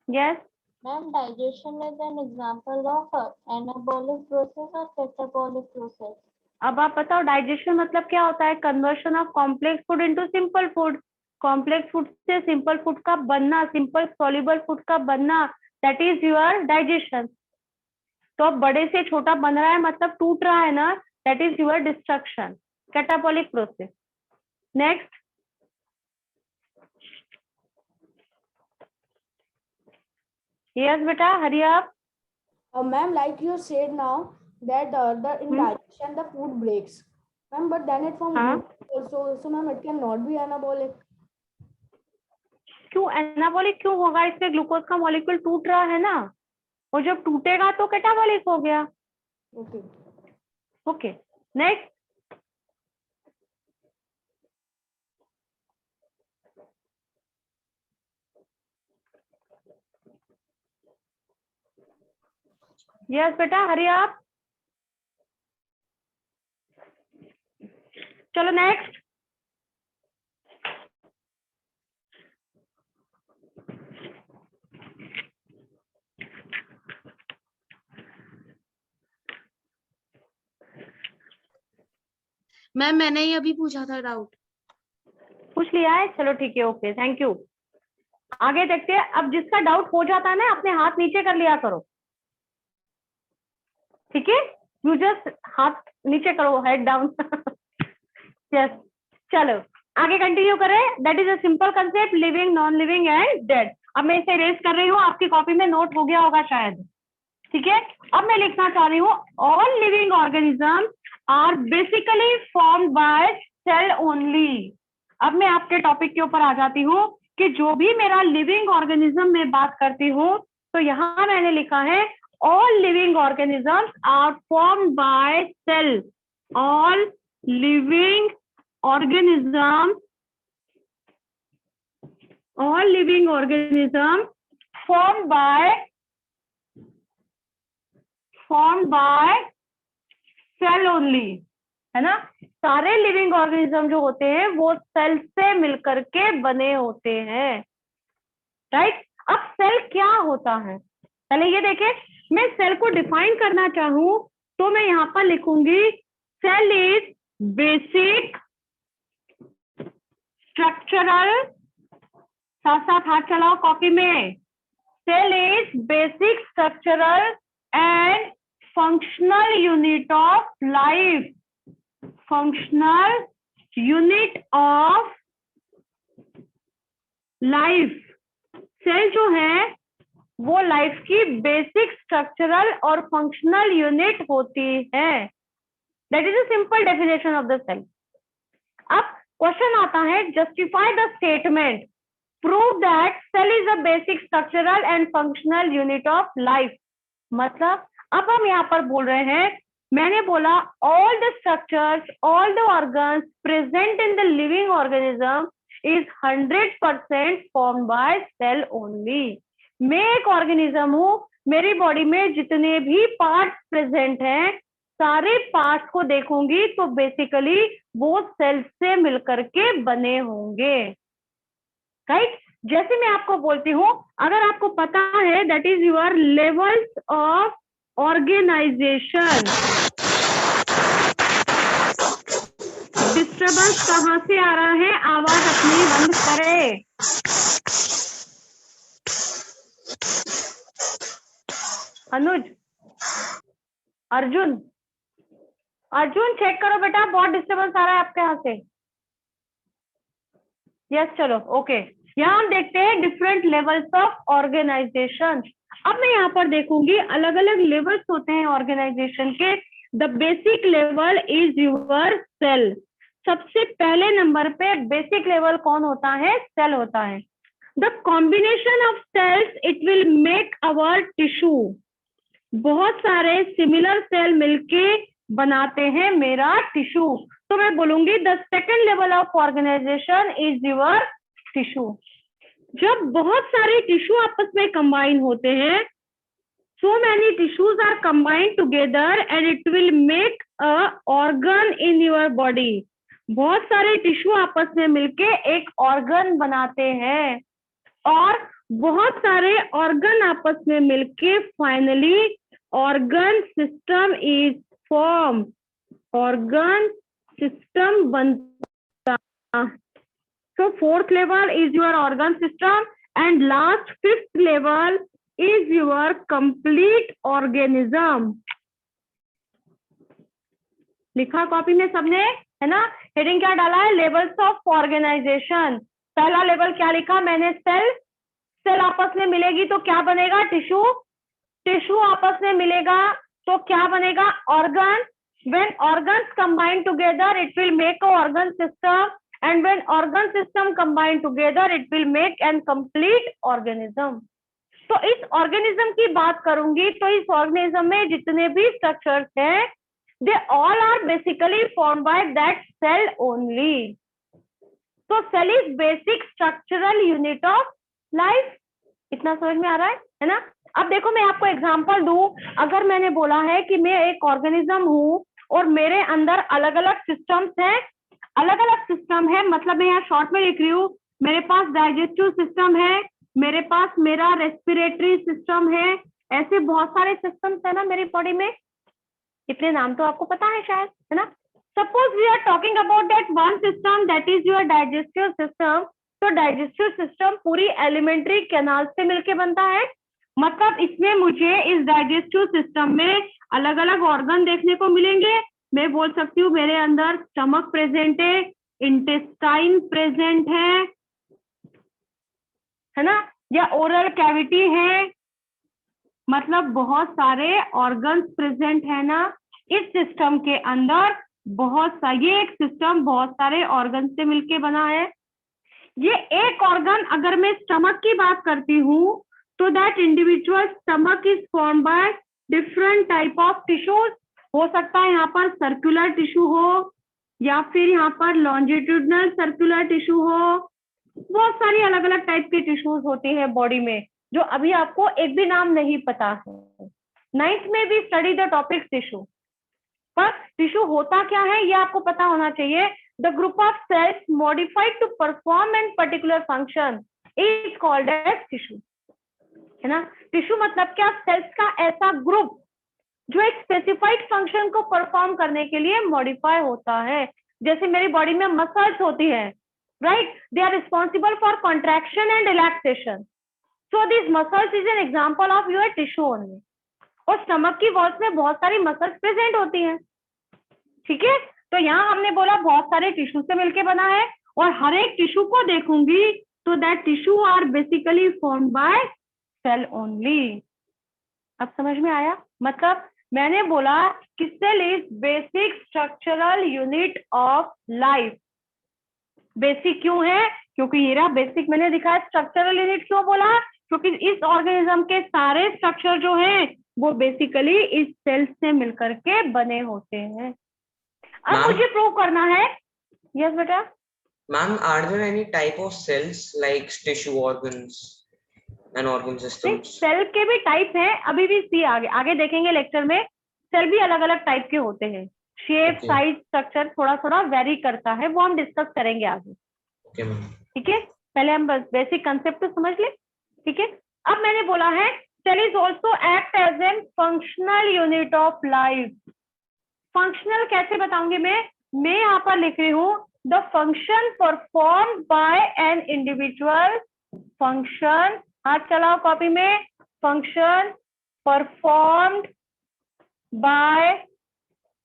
yes. digestion is an example of anabolic process or catabolic process. अब आप बताओ डाइजेशन मतलब क्या होता है? Conversion of complex food into simple food. Complex food से सिंपल फूड का बनना, सिंपल सॉल्युबल फूड का बनना, दैट इज योर डाइजेशन. तो अब बड़े से छोटा बन रहा है मतलब टूट रहा है ना, that is your destruction, catabolic process. Next. Yes बेटा, hurry up. Ma'am, like you said now that in digestion the food breaks. Ma'am, but then it forms हाँ. glucose also. So ma'am, it cannot be anabolic. क्यों एनाबॉलिक क्यों होगा? इसमें ग्लूकोज का मॉलिक्यूल टूट रहा है ना, और जब टूटेगा तो कैटाबॉलिक हो गया. Okay. Okay, next. यस बेटा, हरी आप. चलो नेक्स्ट. मैम, मैंने ही अभी पूछा था डाउट. पूछ लिया है? चलो ठीक है, ओके, थैंक यू. आगे देखते हैं. अब जिसका डाउट हो जाता है ना, अपने हाथ नीचे कर लिया करो. ठीक है, यू जस्ट हाथ नीचे करो, हेड डाउन. यस, चलो आगे कंटिन्यू करें. That is a simple concept, living, non living and dead. अब मैं इसे रेज कर रही हूँ, आपकी कॉपी में नोट हो गया होगा शायद. ठीक है, अब मैं लिखना चाह रही हूँ, all living organism are basically formed by cell only. अब मैं आपके टॉपिक के ऊपर आ जाती हूँ कि जो भी मेरा लिविंग ऑर्गेनिज्म में बात करती हूँ, तो यहाँ मैंने लिखा है all living organisms are formed by cell. All living organisms formed by cell only, है ना. सारे लिविंग ऑर्गेनिज्म जो होते हैं वो सेल से मिलकर के बने होते हैं. राइट. अब सेल क्या होता है, पहले ये देखें. मैं सेल को डिफाइन करना चाहूं तो मैं यहाँ पर लिखूंगी, सेल इज बेसिक स्ट्रक्चरल. साथ साथ हाथ चलाओ कॉपी में. Cell is basic structural and functional unit of life. Functional unit of life, cell जो है वो लाइफ की बेसिक स्ट्रक्चरल और फंक्शनल यूनिट होती है। That is a simple definition of the cell. अब क्वेश्चन आता है, justify the statement, prove that cell is a basic structural and functional unit of life. मतलब अब हम यहाँ पर बोल रहे हैं, मैंने बोला all the structures, all the organs present in the living organism is 100% formed by cell only. मैं एक ऑर्गेनिज्म हूँ, मेरी बॉडी में जितने भी पार्ट्स प्रेजेंट हैं, सारे पार्ट्स को देखूंगी तो बेसिकली वो सेल से मिलकर के बने होंगे, राइट। जैसे मैं आपको बोलती हूँ, अगर आपको पता है that is your levels of organisation. Disturbance कहाँ से आ रहा है? आवाज अपनी बंद करे। अनुज, अर्जुन, अर्जुन चेक करो बेटा, बहुत डिस्टर्बेंस आ रहा है आपके यहाँ से। यस, चलो ओके। यहाँ हम देखते हैं डिफरेंट लेवल्स ऑफ ऑर्गेनाइजेशन। अब मैं यहाँ पर देखूंगी अलग अलग लेवल्स होते हैं ऑर्गेनाइजेशन के। The basic level is your cell. सबसे पहले नंबर पे बेसिक लेवल कौन होता है? सेल होता है। The combination of cells it will make our tissue. बहुत सारे सिमिलर सेल मिलके बनाते हैं मेरा टिश्यू। तो मैं बोलूंगी the second level of organisation is your tissue. जब बहुत सारे टिश्यू आपस में कंबाइन होते हैं, so many tissues are combined together and it will make a organ in your body। बहुत सारे टिश्यू आपस में मिलके एक ऑर्गन बनाते हैं, और बहुत सारे ऑर्गन आपस में मिलके finally organ system is form. Organ system बनता। So fourth level is your organ system and last fifth level is your complete organism। लिखा कॉपी में सबने, है ना? हेडिंग क्या डाला है? Levels of organisation. पहला लेवल क्या लिखा मैंने? सेल। सेल आपस में मिलेगी तो क्या बनेगा? टिश्यू। टिश्यू आपस में मिलेगा तो क्या बनेगा? Organ. When organs combine together, it will make a organ system, and when organ system combine together, it will make an complete organism। तो इस ऑर्गेनिज्म की बात करूंगी तो इस ऑर्गेनिज्म में जितने भी स्ट्रक्चर्स हैं, they all are basically formed by that cell only। तो cell is basic structural unit of life. इतना समझ में आ रहा है ना? अब देखो मैं आपको एग्जांपल दूं। अगर मैंने बोला है कि मैं एक ऑर्गेनिज्म हूं और मेरे अंदर अलग अलग सिस्टम्स हैं, अलग अलग सिस्टम है, मतलब मैं यहाँ शॉर्ट में लिख रही हूँ, मेरे पास डाइजेस्टिव सिस्टम है, मेरे पास मेरा रेस्पिरेटरी सिस्टम है, ऐसे बहुत सारे सिस्टम्स है ना मेरी बॉडी में। इतने नाम तो आपको पता है शायद, है ना? Suppose we are talking about that one system that is your digestive system. तो डाइजेस्टिव सिस्टम पूरी एलिमेंट्री कैनाल से मिलके बनता है। मतलब इसमें मुझे इस डाइजेस्टिव सिस्टम में अलग अलग ऑर्गन देखने को मिलेंगे। मैं बोल सकती हूँ मेरे अंदर स्टमक प्रेजेंट है, इंटेस्टाइन प्रेजेंट है ना, या ओरल कैविटी है, मतलब बहुत सारे ऑर्गन्स प्रेजेंट है ना इस सिस्टम के अंदर। ये एक सिस्टम बहुत सारे ऑर्गन से मिलके बना है। ये एक ऑर्गन, अगर मैं स्टमक की बात करती हूँ तो that individual stomach is form by different type of tissues. हो सकता है यहाँ पर सर्कुलर टिश्यू हो, या फिर यहाँ पर लॉन्जिट्यूडनल सर्कुलर टिश्यू हो। बहुत सारी अलग अलग टाइप के टिश्यूज होते हैं बॉडी में, जो अभी आपको एक भी नाम नहीं पता है। 9th में भी स्टडी द टॉपिक टिश्यू। पर टिश्यू होता क्या है ये आपको पता होना चाहिए। The group of cells modified to perform an particular function is called as tissue, है ना? टिश्यू मतलब क्या? सेल्स का ऐसा ग्रुप जो एक स्पेसिफाइड फंक्शन को परफॉर्म करने के लिए मॉडिफाई होता है। जैसे मेरी बॉडी में मसल्स होती है, right? They are responsible for contraction and relaxation. So this muscles is an example of your tissue only. और स्टमक की वॉल्स में बहुत सारी मसल्स प्रेजेंट होती हैं, ठीक है? तो यहाँ हमने बोला बहुत सारे टिश्यू से मिलके बना है, और हर एक टिश्यू को देखूंगी so that tissue are basically formed by cell only. अब समझ में आया? मतलब मैंने बोला कि cell is basic structural unit of life. Basic क्यों है? क्योंकि ये रहा बेसिक, मैंने दिखाया। स्ट्रक्चरल यूनिट क्यों बोला? क्योंकि इस ऑर्गेनिज्म के सारे स्ट्रक्चर जो हैं वो बेसिकली इस सेल से मिलकर के बने होते हैं। अब Ma'am? मुझे प्रूव करना है। यस बेटा। Ma'am, are there any type of cells like tissue organs and organ systems? Cell के भी टाइप हैं, अभी भी सी आगे आगे देखेंगे लेक्चर में। सेल भी अलग अलग टाइप के होते हैं, शेप Okay. साइज स्ट्रक्चर थोड़ा थोड़ा वेरी करता है, वो हम डिस्कस करेंगे आगे। Okay, ma'am. ठीक है, पहले हम बस बेसिक कंसेप्ट तो समझ ले। ठीक है, अब मैंने बोला है cell is also act as an functional unit of life. Functional कैसे बताऊंगी मैं यहाँ पर लिख रही हूँ the function perform by an individual. Function, हाथ चलाओ कॉपी में, function performed by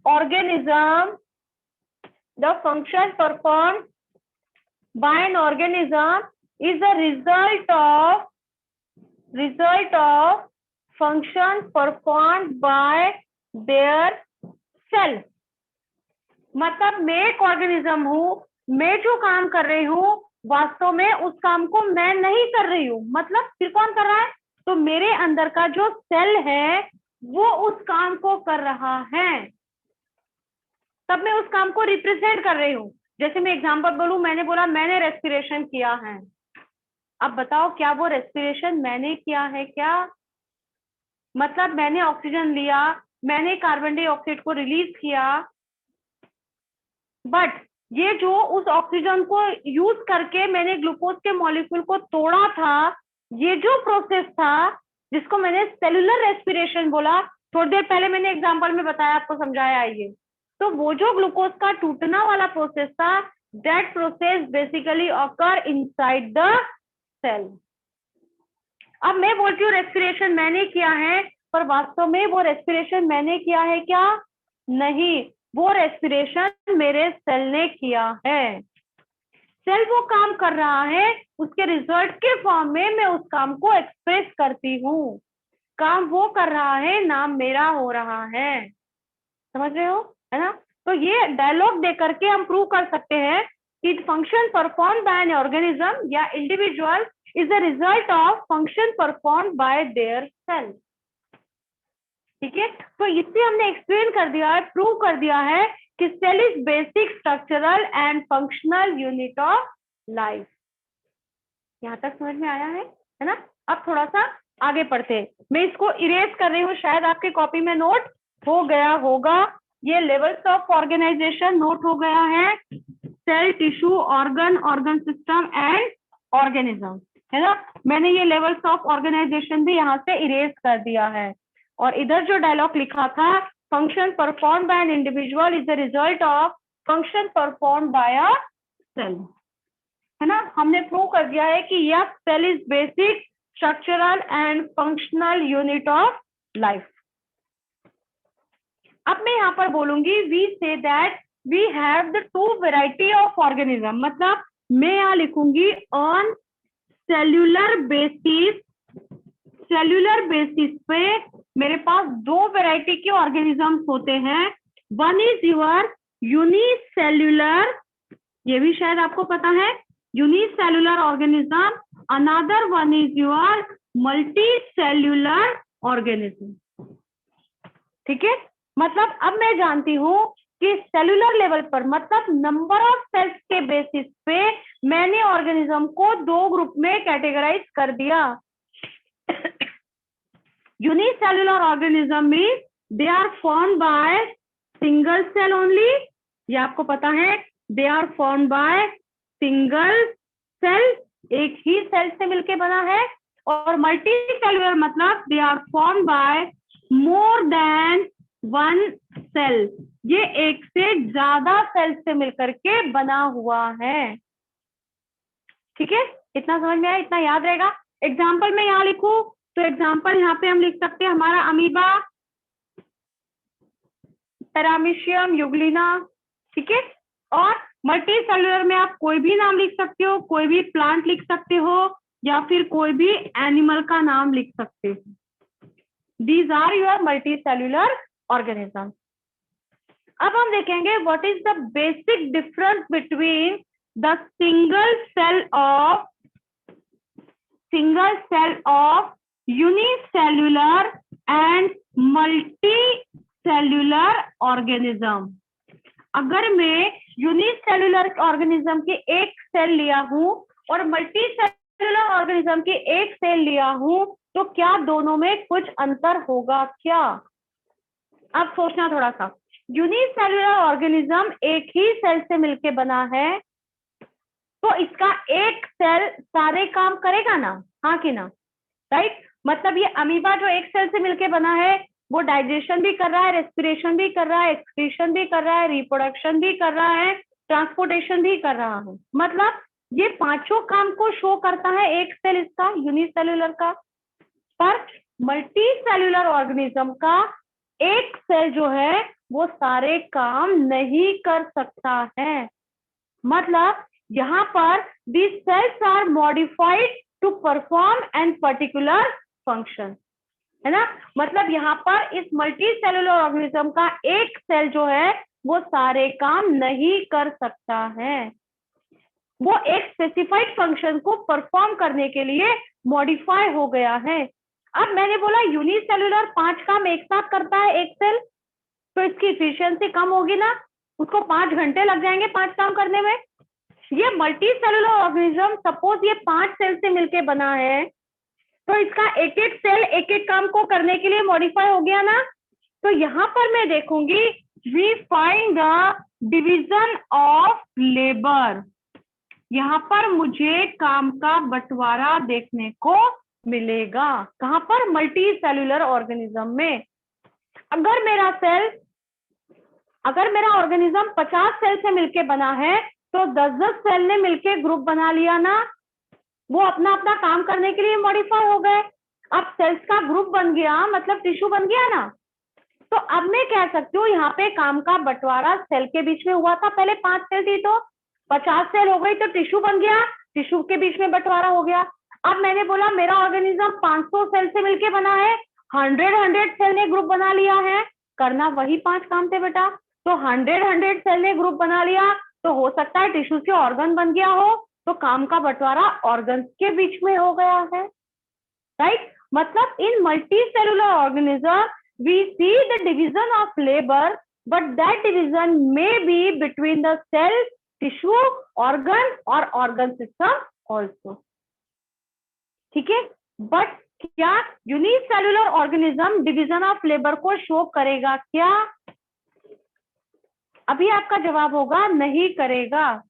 organism, the function performed by an organism is a result of function performed by their cell। मतलब मैं एक ऑर्गेनिज्म हूँ, मैं जो काम कर रही हूँ वास्तव में उस काम को मैं नहीं कर रही हूँ। मतलब फिर कौन कर रहा है? तो मेरे अंदर का जो सेल है वो उस काम को कर रहा है, तब मैं उस काम को रिप्रेजेंट कर रही हूँ। जैसे मैं एग्जांपल बोलूं, मैंने बोला मैंने रेस्पिरेशन किया है। अब बताओ क्या वो रेस्पिरेशन मैंने किया है क्या? मतलब मैंने ऑक्सीजन लिया, मैंने कार्बन डाइऑक्साइड को रिलीज किया, बट ये जो उस ऑक्सीजन को यूज करके मैंने ग्लूकोज के मॉलिक्यूल को तोड़ा था, ये जो प्रोसेस था जिसको मैंने सेलुलर रेस्पिरेशन बोला, थोड़ी देर पहले मैंने एग्जांपल में बताया, आपको समझाया ये। तो वो जो ग्लूकोज का टूटना वाला प्रोसेस था, that process basically occur inside the cell. अब मैं बोलती हूँ रेस्पिरेशन मैंने किया है, पर वास्तव में वो रेस्पिरेशन मैंने किया है क्या? नहीं, वो रेस्पिरेशन मेरे सेल ने किया है। सेल वो काम कर रहा है, उसके रिजल्ट के फॉर्म में मैं उस काम को एक्सप्रेस करती हूँ। काम वो कर रहा है, नाम मेरा हो रहा है। समझ रहे हो, है ना? तो ये डायलॉग दे करके हम प्रूव कर सकते हैं कि function perform by an organism या individual is the result of function perform by their cell. ठीक है, तो इससे हमने एक्सप्लेन कर दिया है, प्रूव कर दिया है कि cell is basic structural and functional unit of life. यहाँ तक समझ में आया है ना? अब थोड़ा सा आगे पढ़ते हैं। मैं इसको इरेज कर रही हूँ, शायद आपके कॉपी में नोट हो गया होगा। ये लेवल्स ऑफ ऑर्गेनाइजेशन नोट हो गया है, cell, tissue, organ, organ system and organism, है ना? मैंने ये लेवल्स ऑफ ऑर्गेनाइजेशन भी यहाँ से इरेज कर दिया है। और इधर जो डायलॉग लिखा था, function perform by an individual is the result of function perform by a cell, है ना? हमने प्रूव कर दिया है कि यह cell is basic structural and functional unit of life. अब मैं यहाँ पर बोलूंगी we say that we have the two variety of organism. मतलब मैं यहाँ लिखूंगी on cellular basis. Cellular basis पे मेरे पास दो वेराइटी के ऑर्गेनिजम्स होते हैं। वन इज योर यूनिसेल्यूलर, ये भी शायद आपको पता है, unicellular organism. Another one is your multi cellular organism. ठीक है, मतलब अब मैं जानती हूं कि सेल्यूलर लेवल पर, मतलब नंबर ऑफ सेल्स के बेसिस पे मैंने ऑर्गेनिज्म को दो ग्रुप में कैटेगराइज कर दिया। Unicellular organism means they are formed by single cell only, ये आपको पता है। They are formed by single cell, एक ही सेल से मिलके बना है। और मल्टी सेल्यूलर मतलब they are formed by more than one cell, ये एक से ज्यादा सेल से मिलकर के बना हुआ है। ठीक है, इतना समझ में आया, इतना याद रहेगा। एग्जाम्पल में यहाँ लिखूं तो एग्जाम्पल यहाँ पे हम लिख सकते हैं हमारा अमीबा, पैरामीशियम, यूग्लिना। ठीक है, और मल्टी सेलुलर में आप कोई भी नाम लिख सकते हो, कोई भी प्लांट लिख सकते हो, या फिर कोई भी एनिमल का नाम लिख सकते हो। These are your multi cellular organism. अब हम देखेंगे what is the basic difference between the single cell of unicellular and multicellular organism। अगर मैं यूनिसेल्युलर ऑर्गेनिज्म की एक सेल लिया हूं और मल्टी सेलुलर ऑर्गेनिज्म की एक सेल लिया हूं, तो क्या दोनों में कुछ अंतर होगा क्या? अब सोचना थोड़ा सा। यूनिसेल्युलर ऑर्गेनिज्म एक ही सेल से मिलके बना है, तो इसका एक सेल सारे काम करेगा ना, हाँ कि ना, राइट? मतलब ये अमीबा जो एक सेल से मिलके बना है, वो डाइजेशन भी कर रहा है, रेस्पिरेशन भी कर रहा है, एक्सक्रीशन भी कर रहा है, रिप्रोडक्शन भी कर रहा है, ट्रांसपोर्टेशन भी कर रहा है। मतलब ये पांचों काम को शो करता है एक सेल इसका यूनिसेल्युलर का। पर मल्टी सेल्युलर ऑर्गेनिज्म का एक सेल जो है वो सारे काम नहीं कर सकता है। मतलब यहाँ पर these cells are modified to perform an particular function, है ना? मतलब यहाँ पर इस मल्टी सेलुलर ऑर्गेनिज्म का एक सेल जो है वो सारे काम नहीं कर सकता है, वो एक स्पेसिफाइड फंक्शन को परफॉर्म करने के लिए मॉडिफाई हो गया है। अब मैंने बोला यूनिसेल्युलर 5 काम एक साथ करता है एक सेल, तो इसकी इफिशियंसी कम होगी ना, उसको 5 घंटे लग जाएंगे 5 काम करने में। ये मल्टी सेलुलर ऑर्गेनिज्म सपोज ये 5 सेल से मिलके बना है, तो इसका एक एक सेल एक एक काम को करने के लिए मॉडिफाई हो गया ना। तो यहाँ पर मैं देखूंगी we find the division of labour. यहाँ पर मुझे काम का बंटवारा देखने को मिलेगा। कहाँ पर? मल्टी सेलुलर ऑर्गेनिज्म में। अगर मेरा ऑर्गेनिज्म 50 सेल से मिलके बना है, तो 10-10 सेल ने मिलके ग्रुप बना लिया ना, वो अपना अपना काम करने के लिए मॉडिफाई हो गए। अब सेल्स का ग्रुप बन गया, मतलब टिश्यू बन गया ना। तो अब मैं कह सकती हूँ यहाँ पे काम का बंटवारा सेल के बीच में हुआ था। पहले 5 सेल थी तो 50 सेल हो गई, तो टिश्यू बन गया, टिश्यू के बीच में बंटवारा हो गया। अब मैंने बोला मेरा ऑर्गेनिज्म 500 सेल से मिलके बना है, 100 सेल ने ग्रुप बना लिया है, करना वही 5 काम थे बेटा। तो 100 सेल ने ग्रुप बना लिया, तो हो सकता है टिश्यू से ऑर्गन बन गया हो, तो काम का बंटवारा ऑर्गन्स के बीच में हो गया है, राइट? मतलब in multi cellular organism we see the division of labour, but that division may be between the cell, tissue, organ और ऑर्गन सिस्टम ऑल्सो। ठीक है? बट क्या unicellular organism division of labour को शो करेगा क्या? अभी आपका जवाब होगा नहीं करेगा,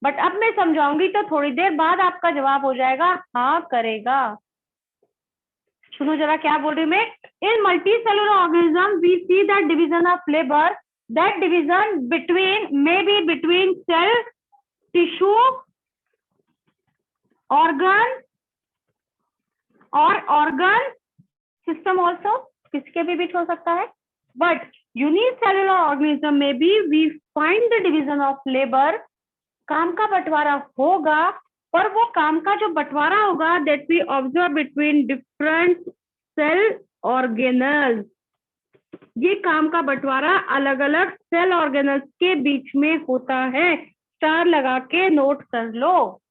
बट अब मैं समझाऊंगी तो थोड़ी देर बाद आपका जवाब हो जाएगा हाँ करेगा। सुनो जरा क्या बोल रही हूँ मैं। In multi cellular organism we see that division of labour, that division between may be between cell, tissue, organ और ऑर्गन सिस्टम ऑल्सो, किसके भी बीच हो सकता है। बट यूनिसेल्युलर ऑर्गेनिज्म में भी we find the division of labour, काम का बंटवारा होगा, पर वो काम का जो बंटवारा होगा that we observe between different cell organelles, ये काम का बंटवारा अलग अलग सेल ऑर्गेनल्स के बीच में होता है। स्टार लगा के नोट कर लो।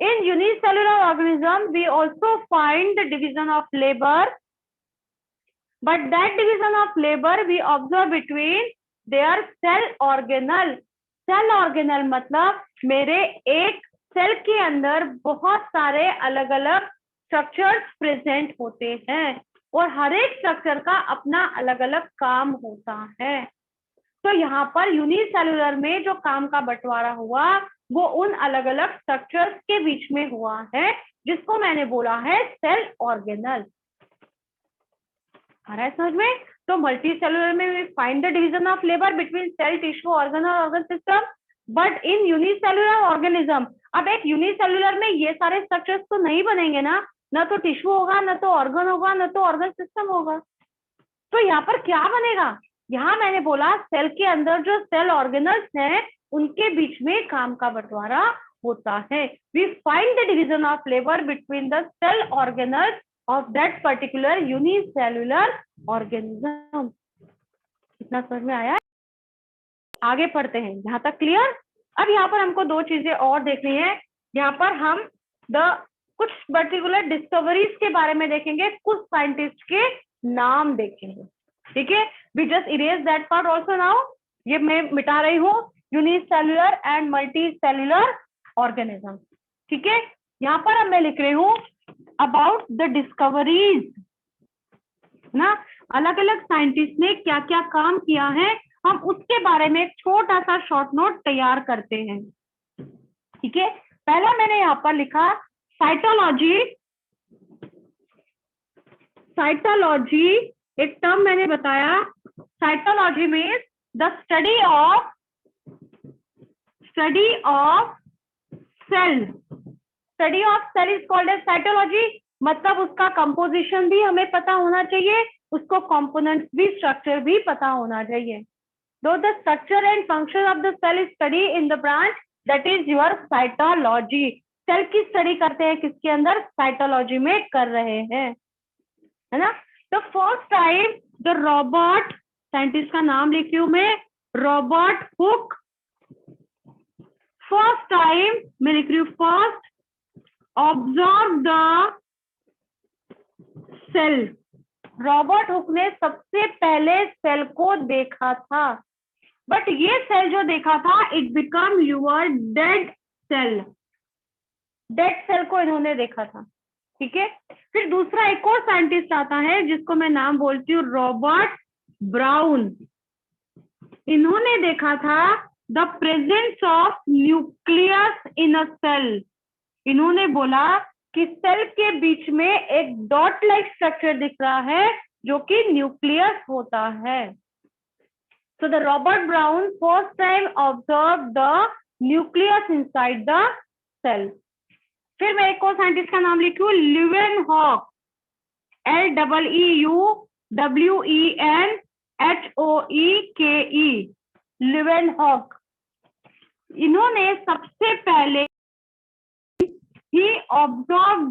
In unicellular organism we also find the division of labour, but that division of labor we observe between their cell organelle। Cell organelle मतलब मेरे एक सेल के अंदर बहुत सारे अलग अलग स्ट्रक्चर्स प्रेजेंट होते हैं और हर एक स्ट्रक्चर का अपना अलग अलग काम होता है। तो यहाँ पर यूनिसेल्युलर में जो काम का बंटवारा हुआ वो उन अलग अलग स्ट्रक्चर्स के बीच में हुआ है, जिसको मैंने बोला है सेल ऑर्गेनल। आ रहा है समझ में? तो मल्टी सेलुलर में find the division of labour between cell, tissue, organ और organ system, but in unicellular organism, अब एक यूनिसेल्युलर में ये सारे स्ट्रक्चर्स तो नहीं बनेंगे ना, न तो टिश्यू होगा, न तो ऑर्गन होगा, न तो ऑर्गन सिस्टम होगा। तो यहाँ पर क्या बनेगा? यहाँ मैंने बोला सेल के अंदर जो सेल ऑर्गेनल्स हैं उनके बीच में काम का बंटवारा होता है। We find the division of labour between the cell organelles of that particular unicellular organism. इतना समझ में आया? आगे पढ़ते हैं, यहाँ तक क्लियर? अब यहाँ पर हमको दो चीजें और देखनी है। यहाँ पर हम कुछ पर्टिकुलर डिस्कवरीज के बारे में देखेंगे, कुछ साइंटिस्ट के नाम देखेंगे, ठीक है? We just erase that part also now, ये मैं मिटा रही हूँ, unicellular and multi cellular organism, ठीक है? यहाँ पर अब मैं लिख रही हूँ अबाउट द डिस्कवरीज ना, अलग अलग साइंटिस्ट ने क्या क्या काम किया है, हम उसके बारे में एक छोटा सा शॉर्ट नोट तैयार करते हैं, ठीक है? पहला मैंने यहाँ पर लिखा साइटोलॉजी। साइटोलॉजी एक टर्म मैंने बताया, cytology means the study of cell. Study of cell is called as cytology. मतलब उसका कंपोजिशन भी हमें पता होना चाहिए, उसको कंपोनेंट्स भी, स्ट्रक्चर भी पता होना चाहिए। दो the structure and function of the cell is study in the branch that is your cytology. Cell की स्टडी करते हैं किसके अंदर? साइटोलॉजी में कर रहे हैं, है ना? तो first time the Robert, scientist का नाम लिखी हूं मैं, रॉबर्ट हुक। फर्स्ट टाइम मैं लिख रही हूँ first observe the cell. Robert Hooke ने सबसे पहले सेल को देखा था, बट ये सेल जो देखा था it become your dead cell. Dead cell को इन्होंने देखा था, ठीक है? फिर दूसरा एक और साइंटिस्ट आता है जिसको मैं नाम बोलती हूँ रॉबर्ट ब्राउन। इन्होंने देखा था the presence of nucleus in a cell. इन्होंने बोला कि सेल के बीच में एक डॉट लाइक स्ट्रक्चर दिख रहा है जो कि न्यूक्लियस होता है। So the Robert Brown first time observed the nucleus inside the cell. फिर मैं एक और साइंटिस्ट का नाम लिखूं, ल्यूवेनहॉक, LEUWENHOEKE, ल्यूवेनहॉक। इन्होंने सबसे पहले he observed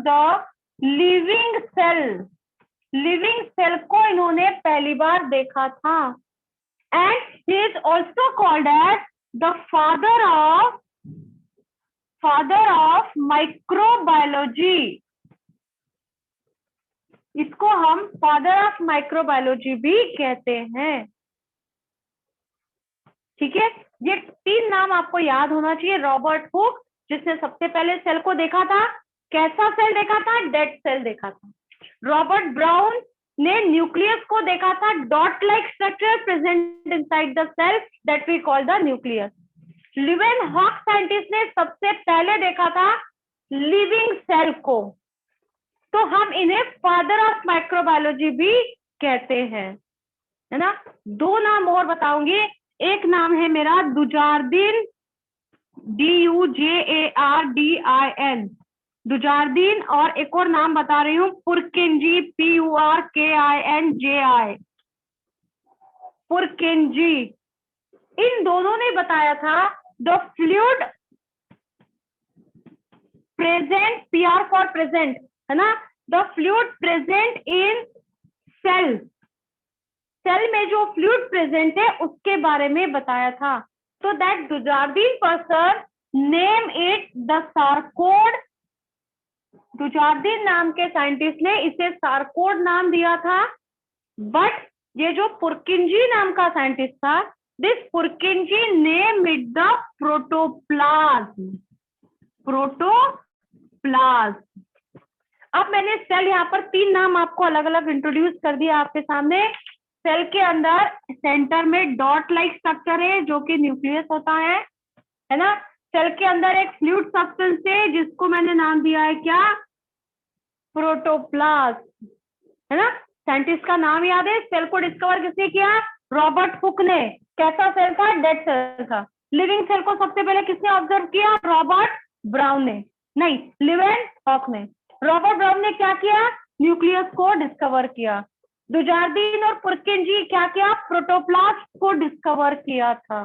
the living cell। Living cell को इन्होंने पहली बार देखा था। And he is also called as the father of microbiology. इसको हम फादर ऑफ माइक्रोबायोलॉजी भी कहते हैं, ठीक है? ये तीन नाम आपको याद होना चाहिए। रॉबर्ट हुक जिसने सबसे पहले सेल को देखा था, कैसा सेल देखा था? डेड सेल देखा था। रॉबर्ट ब्राउन ने न्यूक्लियस को देखा था, dot like structure present inside the cell that we call the nucleus. Leeuwenhoek scientist ने सबसे पहले देखा था लिविंग सेल को, तो हम इन्हें फादर ऑफ माइक्रोबायोलॉजी भी कहते हैं, है ना? दो नाम और बताऊंगी, एक नाम है मेरा दुजारदीन, DUJARDIN, दुजारदीन, और एक और नाम बता रही हूँ पुरकिंजी, PURKINJI, पुरकिंजी। इन दोनों ने बताया था the fluid present, PR for present, है ना? The fluid present in cell, cell में जो फ्लूइड प्रेजेंट है उसके बारे में बताया था। तो that Dujardin person name it the sarcode. Dujardin नाम के साइंटिस्ट ने इसे सार्कोड नाम दिया था। बट ये जो पुरकिंजी नाम का साइंटिस्ट था, this पुरकिंजी name it the protoplasm. Protoplasm. अब मैंने सेल यहाँ पर तीन नाम आपको अलग अलग इंट्रोड्यूस कर दिया आपके सामने। सेल के अंदर सेंटर में डॉट लाइक स्ट्रक्चर है जो कि न्यूक्लियस होता है ना? सेल के अंदर एक फ्लूइड सब्सटेंस है जिसको मैंने नाम दिया है क्या? प्रोटोप्लाज्म, है ना? साइंटिस्ट का नाम याद है? सेल को डिस्कवर किसने किया? रॉबर्ट हुक ने। कैसा सेल था? डेड सेल था। लिविंग सेल को सबसे पहले किसने ऑब्जर्व किया? रॉबर्ट ब्राउन ने, नहीं, ल्यूवेनहॉक ने। रॉबर्ट ब्राउन ने क्या किया? न्यूक्लियस को डिस्कवर किया। दुजारदीन और पुरकिंजी क्या किया? प्रोटोप्लास्ट को डिस्कवर किया था।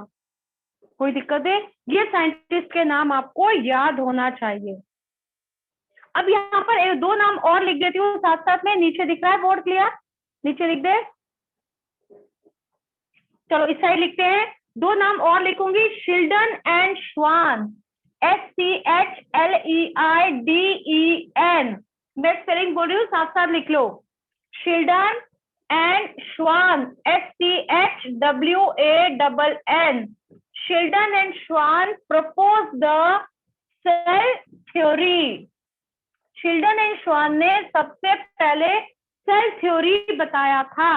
कोई दिक्कत है? ये साइंटिस्ट के नाम आपको याद होना चाहिए। अब यहाँ पर दो नाम और लिख देती हूँ साथ साथ में, नीचे दिख रहा है बोर्ड क्लियर? नीचे लिख दे। चलो इस साइड लिखते हैं, दो नाम और लिखूंगी, शिल्डन एंड श्वान, SCHLEIDEN। मैं स्पेलिंग बोल रही हूँ, साथ साथ लिख लो, Schleiden and Schwann, SCHWANN। Schleiden and Schwann propose the cell theory. Schleiden and Schwann ने सबसे पहले सेल थ्योरी बताया था,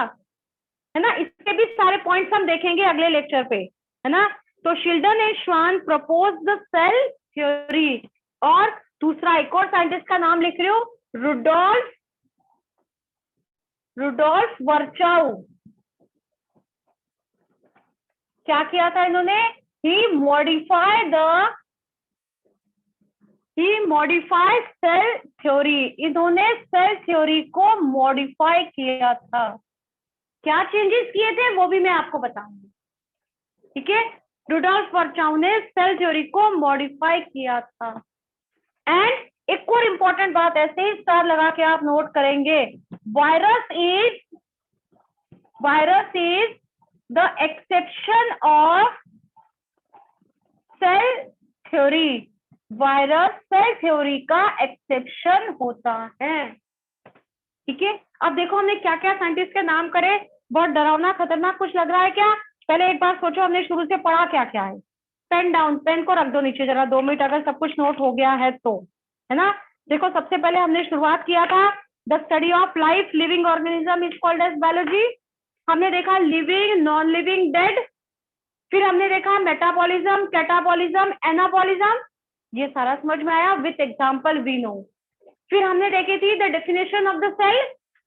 है ना। इसके भी सारे पॉइंट्स हम देखेंगे अगले लेक्चर पे, है ना। तो शिल्डन and Schwann propose the cell theory. और दूसरा एक और साइंटिस्ट का नाम लिख रही हूँ, रुडोल्फ वर्चाउ। क्या किया था इन्होंने? ही मॉडिफाइड सेल थ्योरी। इन्होंने सेल थ्योरी को मॉडिफाई किया था। क्या चेंजेस किए थे वो भी मैं आपको बताऊंगी, ठीक है। रुडोल्फ वर्चाउ ने सेल थ्योरी को मॉडिफाई किया था। एंड एक और इंपॉर्टेंट बात, ऐसे ही स्टार लगा के आप नोट करेंगे, virus is the exception of cell theory. Virus cell theory का एक्सेप्शन होता है, ठीक है। अब देखो हमने क्या क्या साइंटिस्ट के नाम करे, बहुत डरावना खतरनाक कुछ लग रहा है क्या? पहले एक बार सोचो हमने शुरू से पढ़ा क्या क्या है। पेन डाउन, पेन को रख दो नीचे जरा 2 मिनट, अगर सब कुछ नोट हो गया है तो, है ना। देखो सबसे पहले हमने शुरुआत किया था, the study of life, living organism is called as biology. हमने देखा लिविंग, नॉन लिविंग, डेड। फिर हमने देखा मेटाबॉलिज्म, कैटाबॉलिज्म, एनाबॉलिज्म। ये सारा समझ में आया? With example we know. फिर हमने देखी थी the definition of the cell,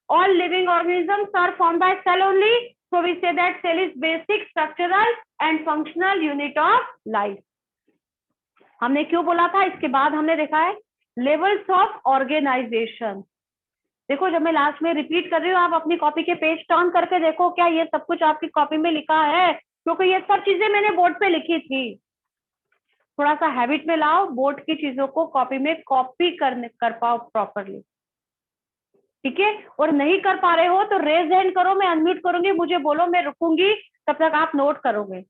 all living organisms are formed by cell only, so we say that cell is basic structural and functional unit of life। हमने क्यों बोला था? इसके बाद हमने देखा है लेवल्स ऑफ ऑर्गेनाइजेशन। देखो जब मैं लास्ट में रिपीट कर रही हूँ, आप अपनी कॉपी के पेज टर्न करके देखो क्या ये सब कुछ आपकी कॉपी में लिखा है, क्योंकि ये सब चीजें मैंने बोर्ड पे लिखी थी। थोड़ा सा हैबिट में लाओ, बोर्ड की चीजों को कॉपी में कॉपी कर पाओ प्रॉपरली, ठीक है। और नहीं कर पा रहे हो तो रेज हैंड करो, मैं अनम्यूट करूंगी, मुझे बोलो, मैं रुकूंगी, तब तक आप नोट करोगे।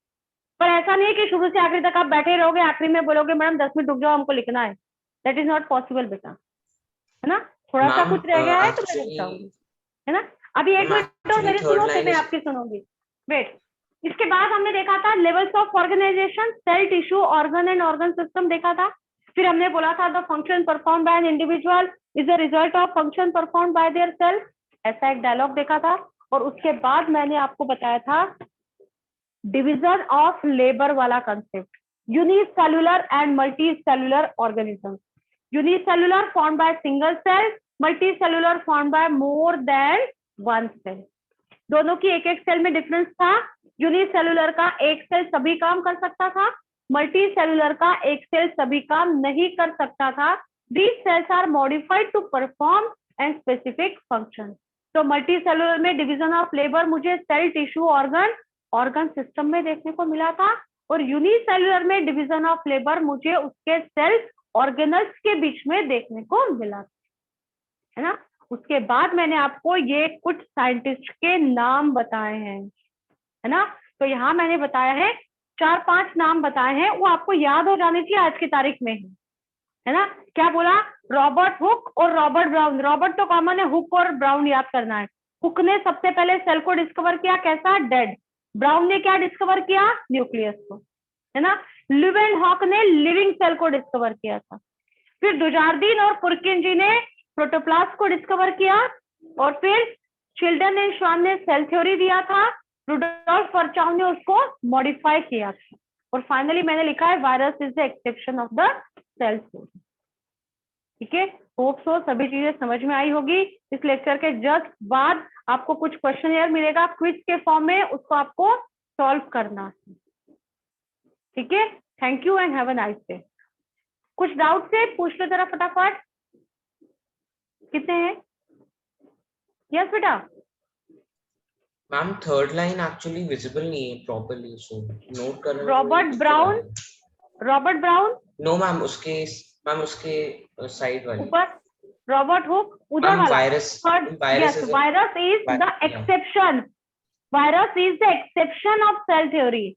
पर ऐसा नहीं है कि शुरू से आखिर तक आप बैठे रहोगे, आखिरी में बोलोगे मैडम 10 मिनट रुक जाओ हमको लिखना है। दैट इज नॉट पॉसिबल बेटा, है ना। थोड़ा सा कुछ रह गया है तो मैं रुक जाऊंगी, है ना। अभी 1 मिनट तो मेरी सुनो, फिर मैं आपकी सुनूंगी। वेट। इसके बाद हमने देखा था levels of organisation, cell, tissue, organ and organ system देखा था। फिर हमने बोला था the function perform by an individual is the result of function perform by their cell. ऐसा एक डायलॉग देखा था। और उसके बाद मैंने आपको बताया था डिवीजन ऑफ लेबर वाला concept, unicellular and multi cellular organism. Unicellular form by single cell, multi cellular form by more than one cell. दोनों की एक एक सेल में डिफरेंस था। यूनिसेल्युलर का एक सेल सभी काम कर सकता था, मल्टी सेल्युलर का एक सेल सभी काम नहीं कर सकता था। These cells are modified to perform and specific function। तो मल्टी सेलुलर में डिवीजन ऑफ लेबर मुझे सेल, टिश्यू, ऑर्गन सिस्टम में देखने को मिला था। और यूनिसेल्युलर में डिवीजन ऑफ लेबर मुझे उसके सेल ऑर्गेनल्स के बीच में देखने को मिला, है ना। उसके बाद मैंने आपको ये कुछ साइंटिस्ट के नाम बताए हैं, है ना। तो यहाँ मैंने बताया है 4-5 नाम बताए हैं, वो आपको याद हो जानी चाहिए आज की तारीख में ही, है ना। क्या बोला? रॉबर्ट हुक और रॉबर्ट ब्राउन। रॉबर्ट तो कॉमन है, हुक और ब्राउन याद करना है। हुक ने सबसे पहले सेल को डिस्कवर किया, कैसा? डेड। ब्राउन ने क्या डिस्कवर किया? न्यूक्लियस को, है ना। ल्यूवेनहॉक ने लिविंग सेल को डिस्कवर किया था। फिर दुजारदीन और पुरकिंजी ने प्रोटोप्लास्ट को डिस्कवर किया। और फिर शिल्डन एंड श्वान ने सेल थ्योरी दिया था। रुडोल्फ वर्चाउ ने उसको मॉडिफाई किया था। और फाइनली मैंने लिखा है virus is the exception of the cell theory, ठीक है। होप सो सभी चीजें समझ में आई होगी। इस लेक्चर के जस्ट बाद आपको कुछ क्वेश्चन यार मिलेगा क्विज के फॉर्म में, उसको आपको सॉल्व करना है, ठीक है। Thank you and have a nice day. कुछ डाउट से पूछ लो जरा फटाफट। कितने हैं? यस बेटा, ma'am third line actually visible नहीं है प्रॉपर्ली, सो नोट करने में रॉबर्ट ब्राउन नो मैम, उसके साइड वाली ऊपर, रॉबर्ट हुक उधर मैम, वाला। Virus yes, virus is the exception, virus is the exception of cell theory,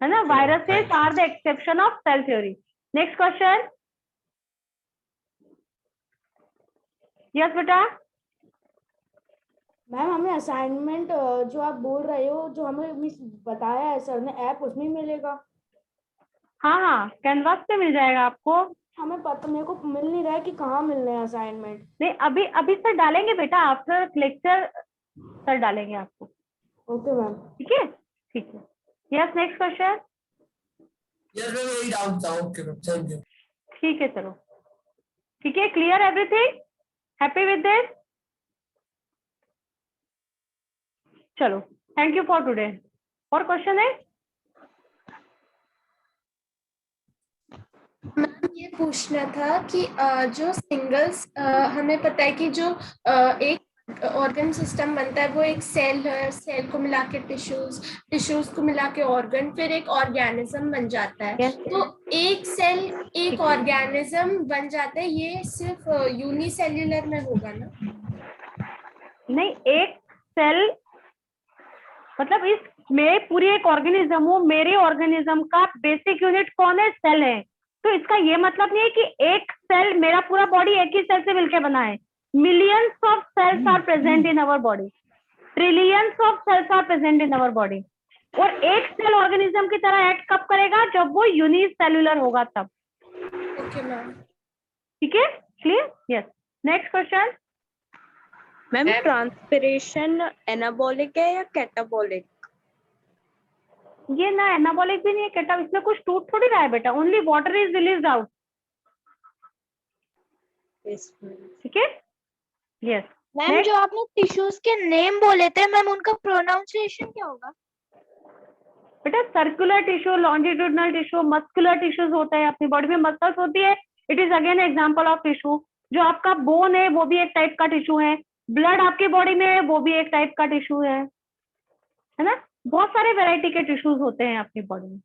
है ना? Viruses are the exception of cell theory. Next question. Yes बेटा। मैम हमें असाइनमेंट जो आप बोल रहे हो, जो हमें मिस बताया है सर ने ऐप, उसमें मिलेगा? हाँ हाँ, कैनवास पे मिल जाएगा आपको। हमें पता, मेरे को मिल नहीं रहा है कि कहाँ मिल रहे हैं असाइनमेंट। नहीं, अभी अभी सर डालेंगे बेटा, आफ्टर लेक्चर सर डालेंगे आपको। Okay ma'am. ठीक है, ठीक है। Yes, next question. Yes ma'am, यही डाउट था। Okay ma'am, thank you. ठीक है, चलो ठीक है, clear everything, happy with this? चलो, थैंक यू फॉर टुडे। और क्वेश्चन है? मैम ये पूछना था कि जो सिंगल्स, हमें पता है कि जो एक ऑर्गन सिस्टम बनता है वो एक सेल है, सेल को मिला के टिश्यूज को मिला के ऑर्गन, फिर एक ऑर्गेनिज्म बन जाता है। Yes. तो एक सेल एक ऑर्गेनिज्म बन जाता है, ये सिर्फ यूनिसेल्युलर में होगा ना? नहीं, एक सेल मतलब इसमें पूरी एक ऑर्गेनिज्म हो, मेरे ऑर्गेनिज्म का बेसिक यूनिट कौन है? सेल है। तो इसका ये मतलब नहीं है कि एक सेल, मेरा पूरा बॉडी एक ही सेल से मिलकर बना है। Millions of cells are present in our body, trillions of cells are present in our body. और एक सेल ऑर्गेनिज्म की तरह एक्ट कब करेगा? जब वो यूनिसेल्युलर होगा तब। Okay ma'am. ठीक है, clear? Yes, next question. Ma'am transpiration anabolic है या कैटाबॉलिक? ये ना एनाबॉलिक भी नहीं है, कैटा, इसमें कुछ टूट थोड़ी रहा है बेटा, only water is release out. ठीक है, यस। मैम जो आपने टिश्यूज के नेम बोले थे मैम, उनका प्रोनाउंसिएशन क्या होगा? बेटा circular tissue, longitudinal tissue, muscular tissues होते हैं अपनी बॉडी में, मसल्स होती है, it is again example of tissue. जो आपका बोन है वो भी एक टाइप का टिश्यू है, ब्लड आपकी बॉडी में है वो भी एक टाइप का टिश्यू है ना? बहुत सारे वैरायटी के टिश्यूज होते हैं अपनी बॉडी में।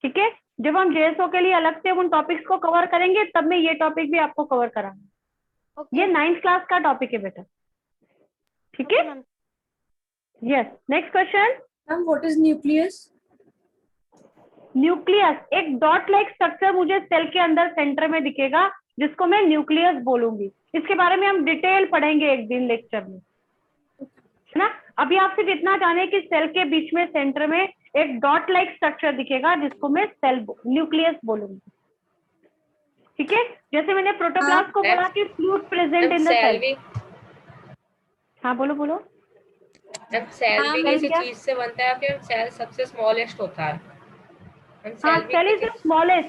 ठीक है, जब हम जेएसओ के लिए अलग से उन टॉपिक्स को कवर करेंगे तब मैं ये टॉपिक भी आपको कवर कराऊंगी। ये 9th क्लास का टॉपिक है बेटा। ठीक है, yes. Next question. Ma'am what is nucleus? Nucleus एक डॉट लाइक स्ट्रक्चर मुझे सेल के अंदर सेंटर में दिखेगा, जिसको मैं न्यूक्लियस बोलूंगी। इसके बारे में हम डिटेल पढ़ेंगे एक दिन लेक्चर में, है ना? अभी आप सिर्फ इतना जाने कि सेल के बीच में सेंटर में एक डॉट लाइक स्ट्रक्चर दिखेगा, जिसको मैं सेल न्यूक्लियस बोलूंगी। ठीक है, जैसे मैंने प्रोटोप्लास्ट को बोला कि fluid present in the cell. हाँ बोलो बोलो। जब सेल भी किसी चीज से बनता है, फिर सेल सबसे स्मॉलेस्ट होता है। हाँ, cell is the smallest,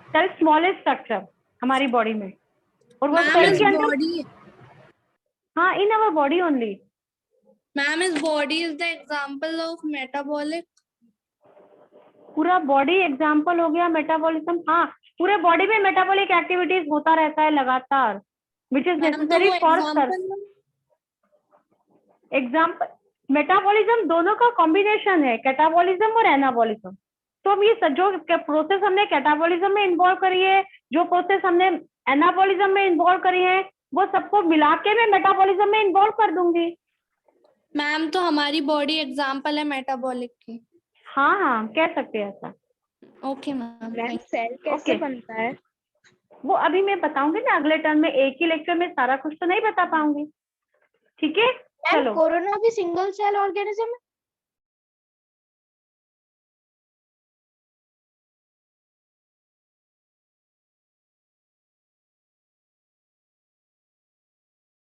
cell smallest structure हमारी बॉडी में, और वो सेल के अंदर, हाँ, in our body only. Ma'am is body is the example of metabolic? पूरा बॉडी एग्जांपल हो गया मेटाबॉलिज्म। हाँ, पूरे बॉडी में मेटाबॉलिक एक्टिविटीज होता रहता है लगातार, which is necessary for example. Metabolism दोनों का कॉम्बिनेशन है, कैटाबॉलिज्म और एनाबॉलिज्म। तो अब ये जो प्रोसेस हमने कैटाबॉलिज्म में इन्वॉल्व करी है, जो प्रोसेस हमने एनाबॉलिज्म में इन्वॉल्व करी है, वो सबको मिला के मैं मेटाबॉलिज्म में इन्वॉल्व कर दूंगी। मैम तो हमारी बॉडी एग्जांपल है मेटाबॉलिक की? हाँ हाँ, कह सकते हैं ऐसा। Okay ma'am. सेल कैसे बनता है? वो अभी मैं बताऊंगी ना अगले टर्म में, एक ही लेक्चर में सारा कुछ तो नहीं बता पाऊंगी। ठीक है, चलो। कोरोना भी सिंगल सेल ऑर्गेनिज्म है?